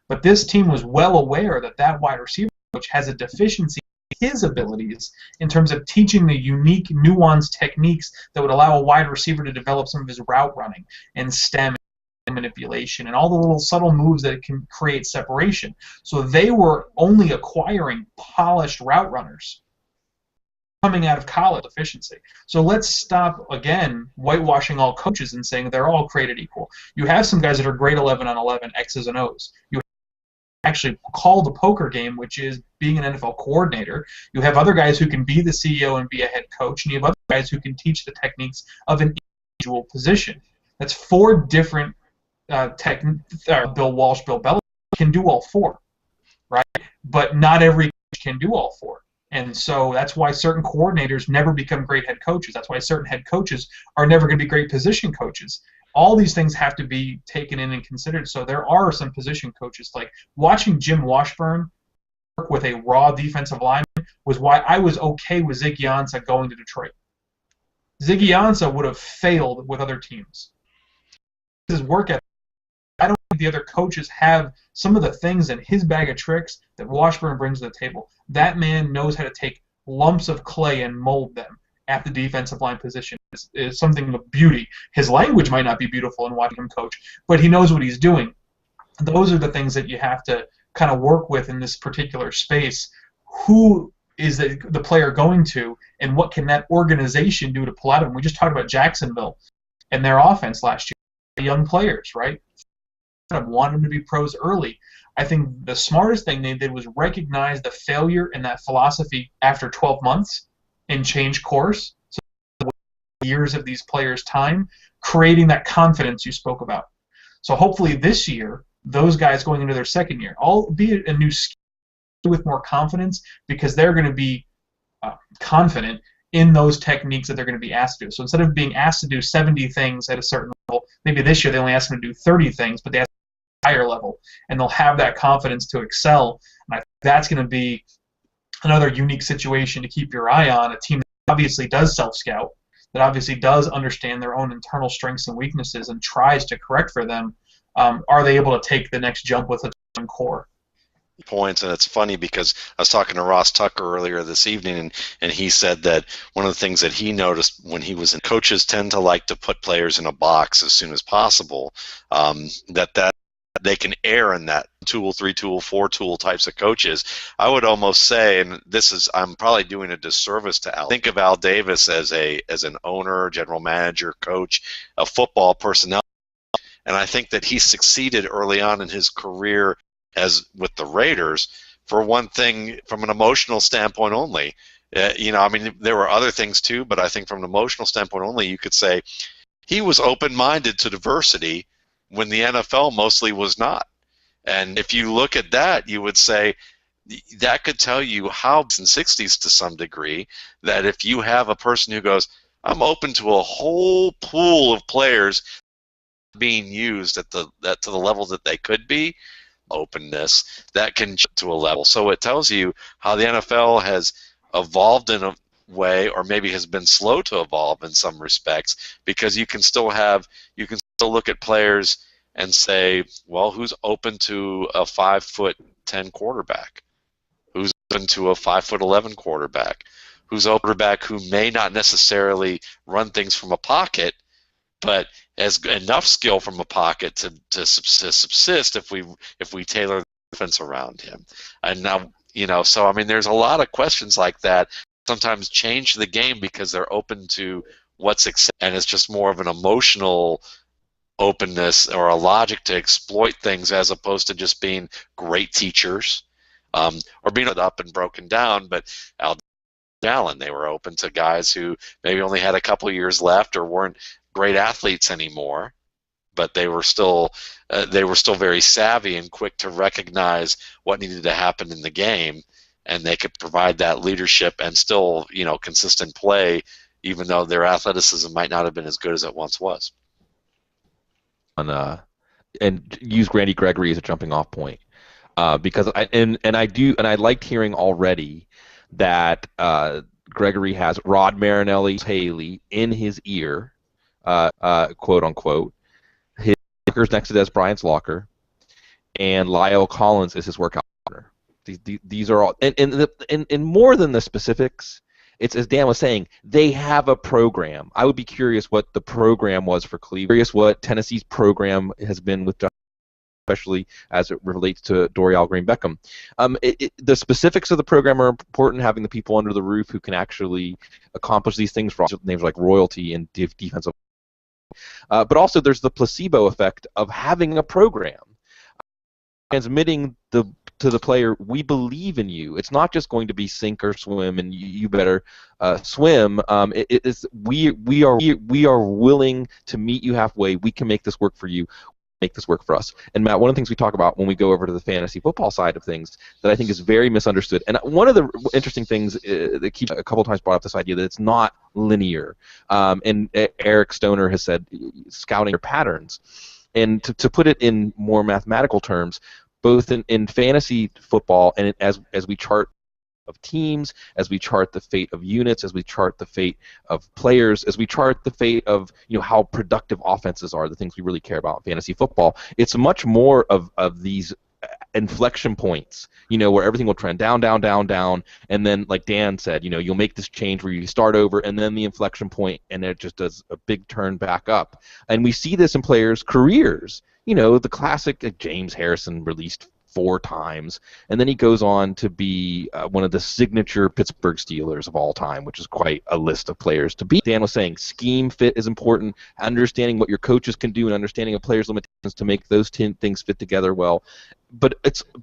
But this team was well aware that that wide receiver coach has a deficiency in his abilities in terms of teaching the unique, nuanced techniques that would allow a wide receiver to develop some of his route running and stem and manipulation and all the little subtle moves that can create separation. So they were only acquiring polished route runners coming out of college efficiency. So let's stop, again, whitewashing all coaches and saying they're all created equal. You have some guys that are great 11-on-11, X's and O's. You actually call the poker game, which is being an NFL coordinator. You have other guys who can be the CEO and be a head coach, and you have other guys who can teach the techniques of an individual position. That's four different Bill Walsh, Bill Belichick can do all four, right? But not every coach can do all four. And so that's why certain coordinators never become great head coaches. That's why certain head coaches are never going to be great position coaches. All these things have to be taken in and considered. So there are some position coaches, like watching Jim Washburn work with a raw defensive lineman was why I was okay with Ziggy Ansah going to Detroit. Ziggy Ansah would have failed with other teams. His work ethic, I don't think the other coaches have some of the things in his bag of tricks that Washburn brings to the table. That man knows how to take lumps of clay and mold them at the defensive line position. It's something of beauty. His language might not be beautiful in watching him coach, but he knows what he's doing. Those are the things that you have to kind of work with in this particular space. Who is the player going to, and what can that organization do to pull out of him? We just talked about Jacksonville and their offense last year. Young players, right? Want them to be pros early. I think the smartest thing they did was recognize the failure in that philosophy after 12 months and change course. So years of these players' time, creating that confidence you spoke about. So hopefully this year, those guys going into their second year, albeit a new skill with more confidence, because they're going to be confident in those techniques that they're going to be asked to do. So instead of being asked to do 70 things at a certain level, maybe this year they only ask them to do 30 things, but they have a higher level, and they'll have that confidence to excel. And I think that's going to be another unique situation to keep your eye on, a team that obviously does self-scout, that obviously does understand their own internal strengths and weaknesses and tries to correct for them. Are they able to take the next jump with a core? Points, and it's funny because I was talking to Ross Tucker earlier this evening, and he said that one of the things that he noticed when he was in, coaches tend to like to put players in a box as soon as possible, that they can err in that tool, 3-tool, 4-tool types of coaches. I would almost say, and I'm probably doing a disservice to Al. Think of Al Davis as an owner, general manager, coach, a football personnel, and I think that he succeeded early on in his career as with the Raiders, for one thing, from an emotional standpoint only. I mean, there were other things too, but I think from an emotional standpoint only, you could say he was open-minded to diversity when the NFL mostly was not. And if you look at that, you would say that could tell you how in the 60s to some degree, that if you have a person who goes, I'm open to a whole pool of players being used to the level that they could be, openness, that can jump to a level. So it tells you how the NFL has evolved in a way, or maybe has been slow to evolve in some respects, because you can still look at players and say, well, who's open to a 5'10" quarterback? Who's open to a 5'11" quarterback? Who's open to a quarterback who may not necessarily run things from a pocket, but has enough skill from a pocket to subsist if we tailor the defense around him. And now, so I mean, there's a lot of questions like that. Sometimes change the game because they're open to what's accepted, and it's just more of an emotional openness or a logic to exploit things, as opposed to just being great teachers, or being up and broken down. But Allen, they were open to guys who maybe only had a couple of years left or weren't great athletes anymore, but they were still very savvy and quick to recognize what needed to happen in the game, and they could provide that leadership and still, consistent play, even though their athleticism might not have been as good as it once was. And use Randy Gregory as a jumping off point, because I liked hearing already that Gregory has Rod Marinelli, Haley in his ear, quote unquote. locker's next to Des Bryant's locker, and Lyle Collins is his workout partner. These are all, and more than the specifics, it's, as Dan was saying, they have a program. I would be curious what the program was for Cleveland. Curious what Tennessee's program has been with, especially as it relates to Dorial Green Beckham. The specifics of the program are important, having the people under the roof who can actually accomplish these things, for names like royalty and defensive. But also there's the placebo effect of having a program. Transmitting to the player, we believe in you. It's not just going to be sink or swim, and you better swim. We are willing to meet you halfway. We can make this work for you. Make this work for us. And Matt, one of the things we talk about when we go over to the fantasy football side of things that I think is very misunderstood, and one of the interesting things that keeps a couple times brought up this idea that it's not linear. And Eric Stoner has said scouting your patterns. And to put it in more mathematical terms, both in fantasy football and as we chart of teams, as we chart the fate of units, as we chart the fate of players, as we chart the fate of how productive offenses are, the things we really care about in fantasy football, it's much more of these inflection points, where everything will trend down, down, down, down, and then, like Dan said, you'll make this change where you start over, and then the inflection point, and it just does a big turn back up. And we see this in players' careers. The classic James Harrison released 4 times, and then he goes on to be one of the signature Pittsburgh Steelers of all time, which is quite a list of players to beat. Dan was saying scheme fit is important, understanding what your coaches can do and understanding a player's limitations to make those 10 things fit together well. But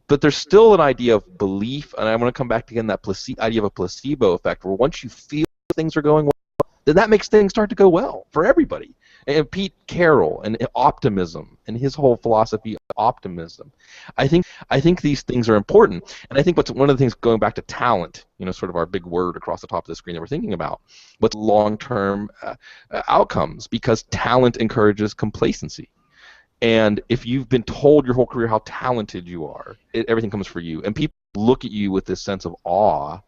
there's still an idea of belief, and I want to come back again that idea of a placebo effect, where once you feel things are going well, then that makes things start to go well for everybody. And Pete Carroll and optimism and his whole philosophy of optimism. I think these things are important, and I think one of the things, going back to talent, sort of our big word across the top of the screen that we're thinking about, what's long-term outcomes, because talent encourages complacency. And if you've been told your whole career how talented you are, everything comes for you, and people look at you with this sense of awe,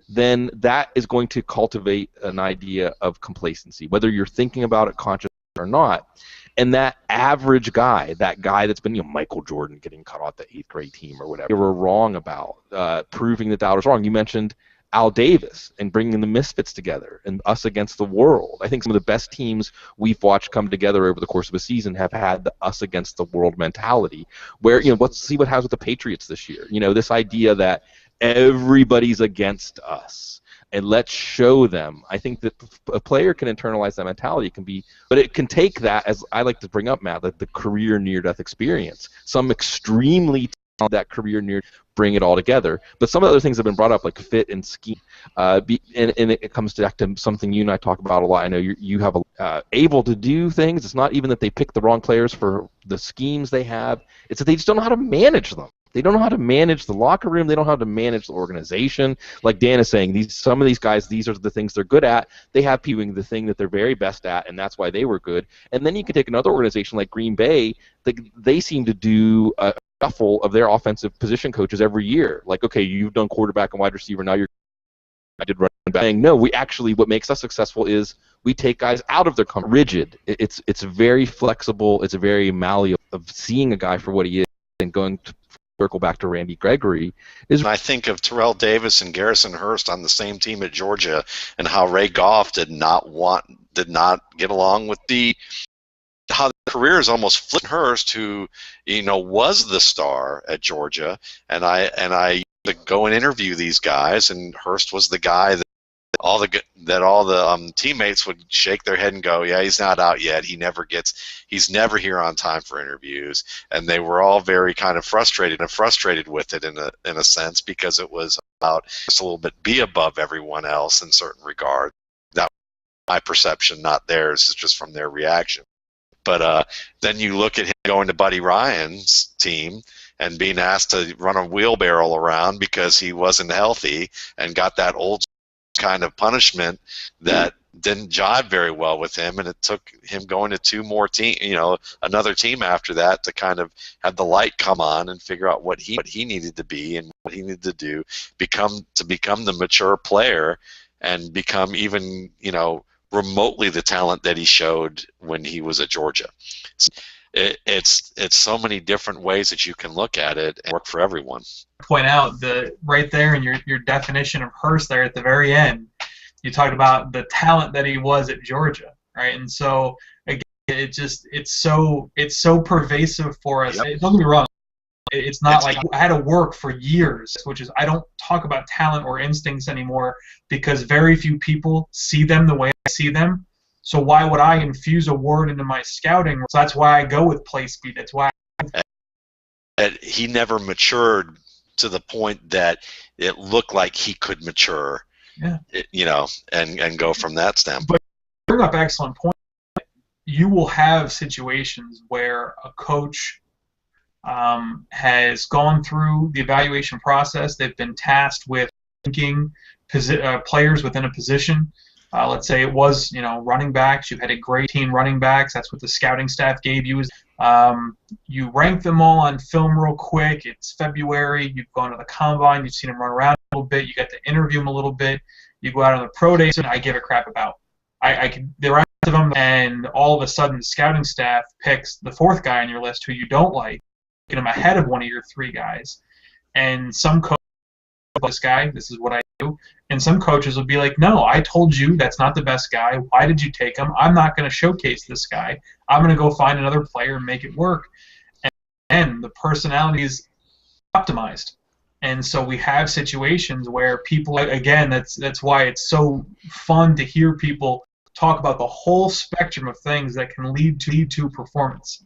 then that is going to cultivate an idea of complacency, whether you're thinking about it consciously or not. And that average guy, that guy that's been, Michael Jordan getting cut off the 8th grade team or whatever, they were wrong about, proving that was wrong. You mentioned Al Davis and bringing the misfits together and us against the world. I think some of the best teams we've watched come together over the course of a season have had the us against the world mentality, where, let's see what happens with the Patriots this year. This idea that everybody's against us, and let's show them. I think that a player can internalize that mentality. But it can take that, as I like to bring up, Matt, the career near-death experience. Some extremely talented that career near, bring it all together. But some of the other things have been brought up, like fit and scheme, and it comes back to something you and I talk about a lot. I know you have able to do things. It's not even that they pick the wrong players for the schemes they have. It's that they just don't know how to manage them. They don't know how to manage the locker room. They don't know how to manage the organization. Like Dan is saying, some of these guys, these are the things they're good at. They have people doing the thing that they're very best at, and that's why they were good. And then you can take another organization like Green Bay. They seem to do a shuffle of their offensive position coaches every year. Like, okay, you've done quarterback and wide receiver. Now I did run back. No, what makes us successful is we take guys out of their comfort. Rigid. It's very flexible. It's very malleable of seeing a guy for what he is and going to circle back to Randy Gregory. I think of Terrell Davis and Garrison Hurst on the same team at Georgia, and how Ray Goff did not get along with how the career is almost flipped. Hurst, who was the star at Georgia, and I used to go and interview these guys, and Hurst was the guy that all the teammates would shake their head and go, yeah, he's not out yet. He's never here on time for interviews. And they were all very kind of frustrated with it in a sense, because it was about just a little bit be above everyone else in certain regard. That was my perception, not theirs. It's just from their reaction. But then you look at him going to Buddy Ryan's team and being asked to run a wheelbarrow around because he wasn't healthy and got that old kind of punishment that didn't jive very well with him, and it took him going to 2 more another team after that to kind of have the light come on and figure out what he needed to be and what he needed to do to become the mature player and become even remotely the talent that he showed when he was at Georgia. it's so many different ways that you can look at it and work for everyone. Point out right there in your definition of Hurst there at the very end, you talked about the talent that he was at Georgia, right? And so again, it's so pervasive for us. Yep. Don't get me wrong. It's not like I had to work for years, which is I don't talk about talent or instincts anymore because very few people see them the way I see them. So why would I infuse a word into my scouting? So that's why I go with play speed. That's why he never matured to the point that it looked like he could mature. Yeah. And go from that standpoint. But bring up excellent point. You will have situations where a coach has gone through the evaluation process. They've been tasked with ranking players within a position. Let's say it was, running backs. You've had a great team running backs. That's what the scouting staff gave you. You rank them all on film real quick. It's February. You've gone to the combine. You've seen them run around a little bit. You got to interview them a little bit. You go out on the pro days. I give a crap about. The rest of them, and all of a sudden the scouting staff picks the fourth guy on your list who you don't like. Get him ahead of one of your three guys, and some coaches this guy, this is what I do, and some coaches will be like, no, I told you that's not the best guy. Why did you take him? I'm not going to showcase this guy. I'm going to go find another player and make it work. And the personality is optimized, and so we have situations where people, again, that's why it's so fun to hear people talk about the whole spectrum of things that can lead to performance.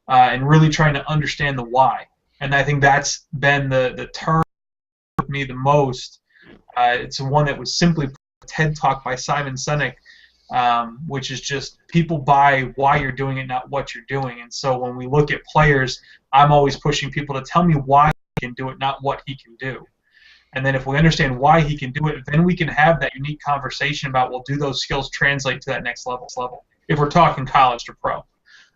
And really trying to understand the why. And I think that's been the term with me the most. It's one that was simply a TED Talk by Simon Sinek, which is just people buy why you're doing it, not what you're doing. And so when we look at players, I'm always pushing people to tell me why he can do it, not what he can do. And then if we understand why he can do it, then we can have that unique conversation about, well, do those skills translate to that next level? If we're talking college to pro.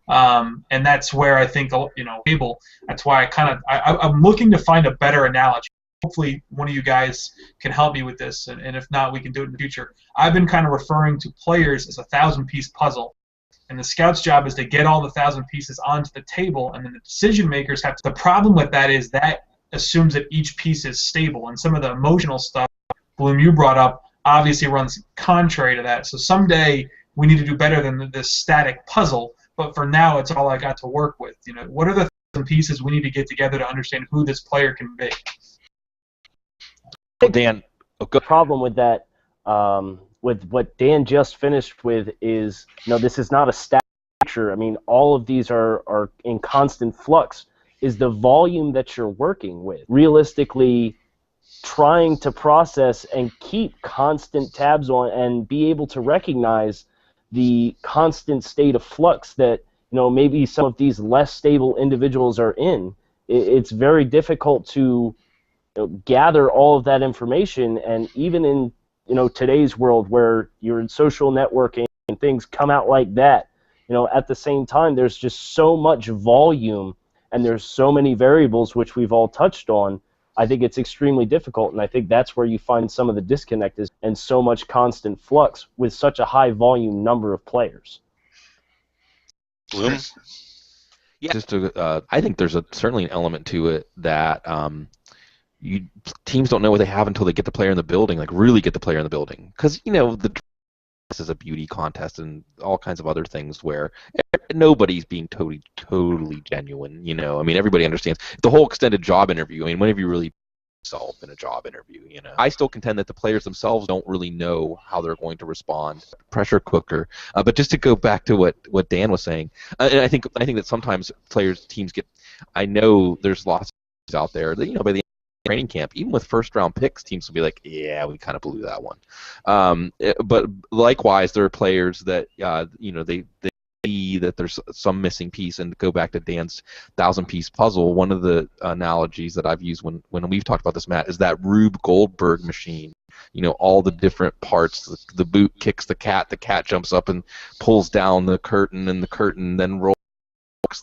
And that's where I think, that's why I'm looking to find a better analogy. Hopefully one of you guys can help me with this, and if not, we can do it in the future. I've been kind of referring to players as a 1,000-piece puzzle, and the scout's job is to get all the 1,000 pieces onto the table, and then the decision makers have to. The problem with that is that assumes that each piece is stable, and some of the emotional stuff, Bloom, you brought up, obviously runs contrary to that. So someday we need to do better than this static puzzle. But for now, it's all I got to work with. What are the pieces we need to get together to understand who this player can be? Dan, the problem with that, with what Dan just finished with, is this is not a static picture. I mean, all of these are in constant flux. Is the volume that you're working with realistically trying to process and keep constant tabs on and be able to recognize the constant state of flux that maybe some of these less stable individuals are in? It's very difficult to gather all of that information, and even in today's world where you're in social networking and things come out like that, at the same time there's just so much volume and there's so many variables which we've all touched on. I think it's extremely difficult, and I think that's where you find some of the disconnect is, and so much constant flux with such a high volume number of players. Bloom? Yeah, I think there's certainly an element to it that teams don't know what they have until they get the player in the building, like really get the player in the building, because this is a beauty contest and all kinds of other things where nobody's being totally genuine. I mean, everybody understands the whole extended job interview. I mean, when have you really yourself in a job interview? I still contend that the players themselves don't really know how they're going to respond. Pressure cooker. But just to go back to what Dan was saying, and I think that sometimes teams get. I know there's lots of out there that by the training camp, even with first-round picks, teams will be like, yeah, we kind of blew that one. But likewise, there are players that, they see that there's some missing piece, and to go back to Dan's 1,000-piece puzzle, one of the analogies that I've used when we've talked about this, Matt, is that Rube Goldberg machine. All the different parts. The boot kicks the cat jumps up and pulls down the curtain, and the curtain then rolls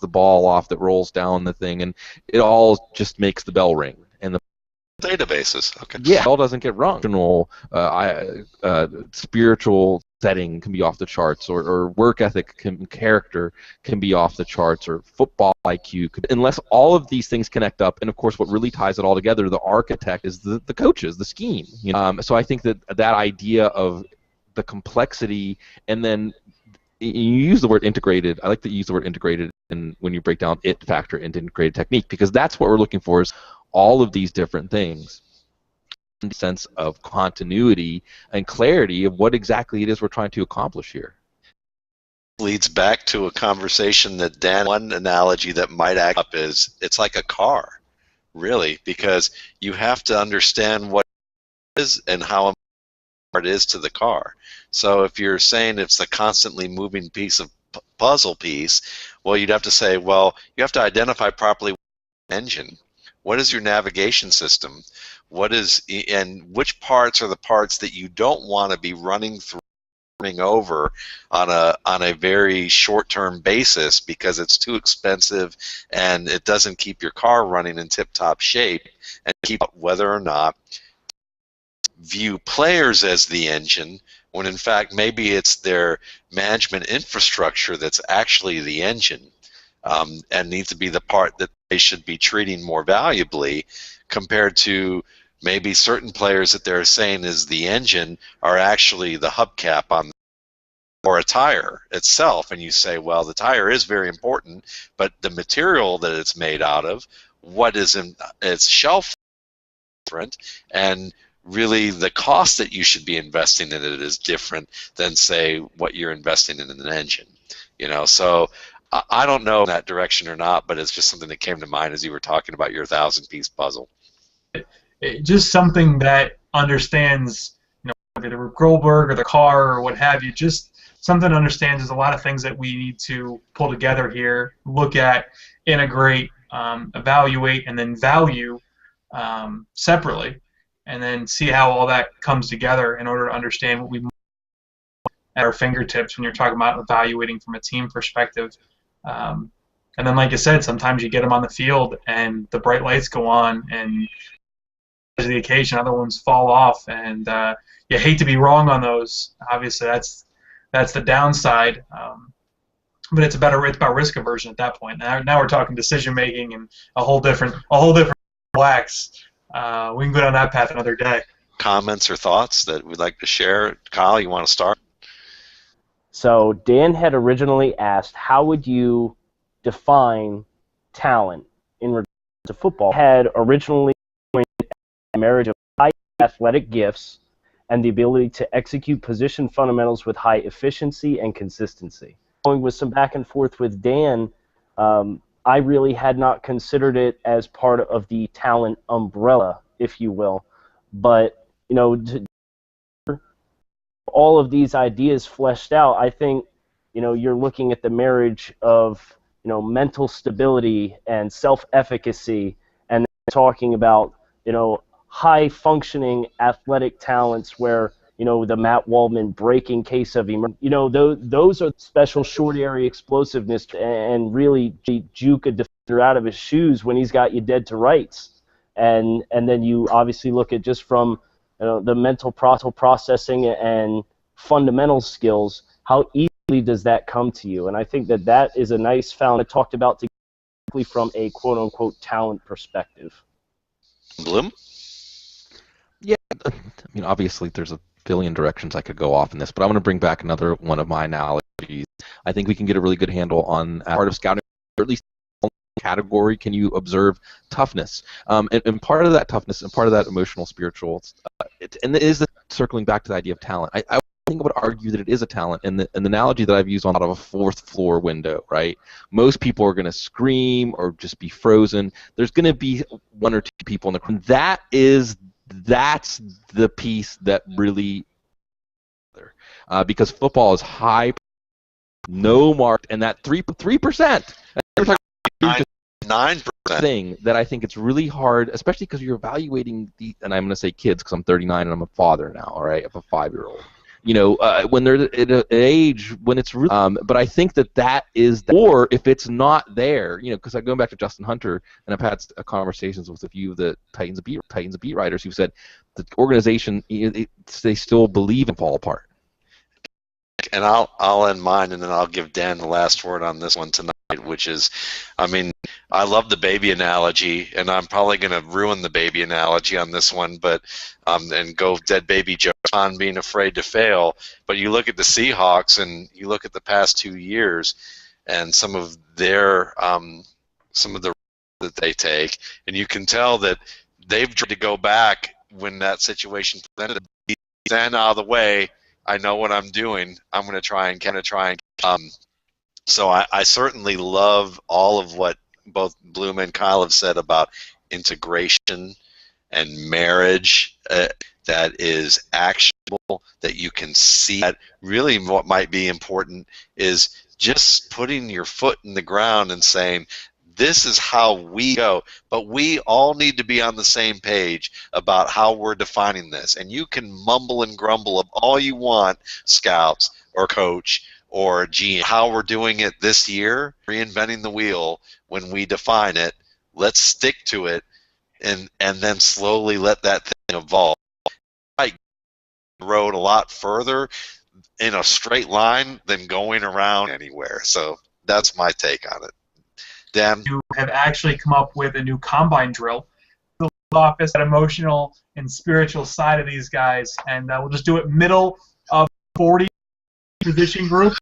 the ball off that rolls down the thing, and it all just makes the bell ring. And the databases. Okay. Yeah, it all doesn't get wrong. Spiritual setting can be off the charts, or work ethic character can be off the charts, or football IQ. Unless all of these things connect up, and of course what really ties it all together, the architect is the coaches, the scheme. So I think that idea of the complexity, and then you use the word integrated. I like to use the word integrated and when you break down it factor into integrated technique, because that's what we're looking for, is all of these different things. Sense of continuity and clarity of what exactly it is we're trying to accomplish here. Leads back to a conversation that Dan, one analogy that might act up is it's like a car, really, because you have to understand what it is and how important it is to the car. So if you're saying it's a constantly moving piece of puzzle piece, well, you'd have to say, well, you have to identify properly what engine. What is your navigation system? And which parts are the parts that you don't want to be running over on a very short-term basis, because it's too expensive and it doesn't keep your car running in tip-top shape, and keep up whether or not view players as the engine, when in fact maybe it's their management infrastructure that's actually the engine, and needs to be the part that they should be treating more valuably, compared to maybe certain players that they're saying is the engine are actually the hubcap on, or a tire itself. And you say, well, the tire is very important, but the material that it's made out of, what is in its shelf different, and really the cost that you should be investing in it is different than, say, what you're investing in an engine. So I don't know in that direction or not, but it's just something that came to mind as you were talking about your 1,000-piece puzzle. Just something that understands, whether the Goldberg or the car or what have you, just something that understands there's a lot of things that we need to pull together here, look at, integrate, evaluate, and then value separately, and then see how all that comes together in order to understand what we want at our fingertips when you're talking about evaluating from a team perspective. And then, like I said, sometimes you get them on the field and the bright lights go on, and to the occasion, other ones fall off, and you hate to be wrong on those. Obviously, that's the downside. But it's about risk aversion at that point. Now we're talking decision making and a whole different wax. We can go down that path another day. Comments or thoughts that we'd like to share? Kyle, you want to start? So Dan had originally asked, how would you define talent in regards to football? Had originally a marriage of high athletic gifts and the ability to execute position fundamentals with high efficiency and consistency. Going with some back and forth with Dan, I really had not considered it as part of the talent umbrella, if you will. But, all of these ideas fleshed out, I think, you're looking at the marriage of, mental stability and self-efficacy, and talking about, high-functioning athletic talents where, the Matt Waldman breaking case of those are special short area explosiveness and really juke a defender out of his shoes when he's got you dead to rights. And then you obviously look at just from the mental processing and fundamental skills, how easily does that come to you? And I think that is a nice found talked about from a quote-unquote talent perspective. Bloom? Yeah, obviously there's a billion directions I could go off in this, but I'm going to bring back another one of my analogies. I think we can get a really good handle on part of scouting, or at least category. Can you observe toughness? And part of that toughness and part of that emotional, spiritual, and it is circling back to the idea of talent. I think I would argue that it is a talent, and the analogy that I've used on out of a fourth floor window, right? Most people are going to scream or just be frozen. There's going to be one or two people in the crowd. That's the piece that really, because football is high, no mark, and that 3%. 9% thing that I think it's really hard, especially because you're evaluating and I'm going to say kids because I'm 39 and I'm a father now, all right, of a 5-year-old. When they're at an age when it's really, but I think that is, or if it's not there, because going back to Justin Hunter, and I've had conversations with a few of the Titans beat writers who said the organization, they still believe in fall apart. and I'll end mine, and then I'll give Dan the last word on this one tonight, which is, I mean, I love the baby analogy, and I'm probably going to ruin the baby analogy on this one, but and go dead baby Joe on being afraid to fail. But you look at the Seahawks, and you look at the past 2 years, and some of their some of the that they take, and you can tell that they've tried to go back when that situation presented. Stand out of the way. I know what I'm doing. I'm going to try and so I certainly love all of what both Bloom and Kyle have said about integration and marriage that is actionable, that you can see. That really what might be important is just putting your foot in the ground and saying, this is how we go, but we all need to be on the same page about how we're defining this. And you can mumble and grumble of all you want, scouts or coach or GM, how we're doing it this year, reinventing the wheel when we define it. Let's stick to it, and then slowly let that thing evolve. I rode a lot further in a straight line than going around anywhere. So that's my take on it. Dan? You have actually come up with a new combine drill. The office, that emotional and spiritual side of these guys, and we'll just do it middle of 40 position group.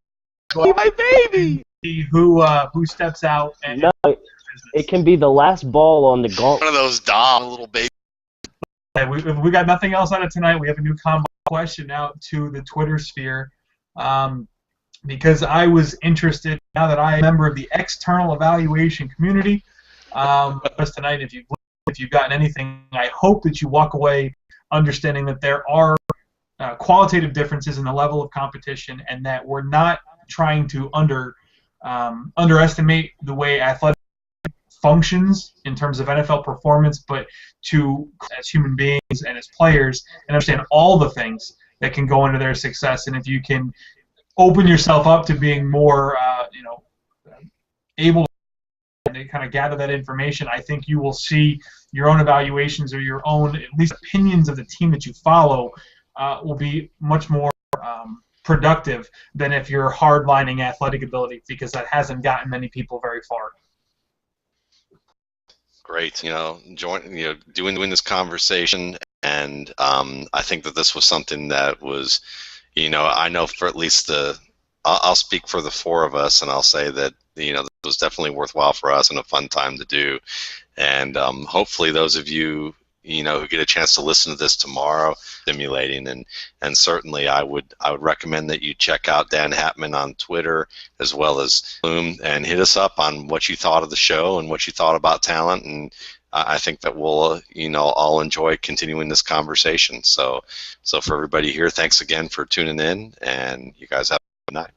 My baby. See who steps out. And no, it can be the last ball on the gauntlet. One of those little baby. We got nothing else out of tonight. We have a new combine question out to the Twitter sphere. Because I was interested, now that I am a member of the external evaluation community, just tonight, if you've gotten anything, I hope that you walk away understanding that there are qualitative differences in the level of competition, and that we're not trying to underestimate the way athletic functions in terms of NFL performance, but to, as human beings and as players, and understand all the things that can go into their success. And if you can open yourself up to being more, able to kind of gather that information, I think you will see your own evaluations or your own, at least, opinions of the team that you follow will be much more productive than if you're hardlining athletic ability, because that hasn't gotten many people very far. Great, doing this conversation, and I think that this was something that was. I know for at least I'll speak for the four of us, and I'll say that, this was definitely worthwhile for us and a fun time to do. And hopefully those of you, who get a chance to listen to this tomorrow, stimulating, and certainly I would recommend that you check out Dan Hatman on Twitter as well as Bloom, and hit us up on what you thought of the show and what you thought about talent, and I think that we'll, all enjoy continuing this conversation. So for everybody here, thanks again for tuning in, and you guys have a good night.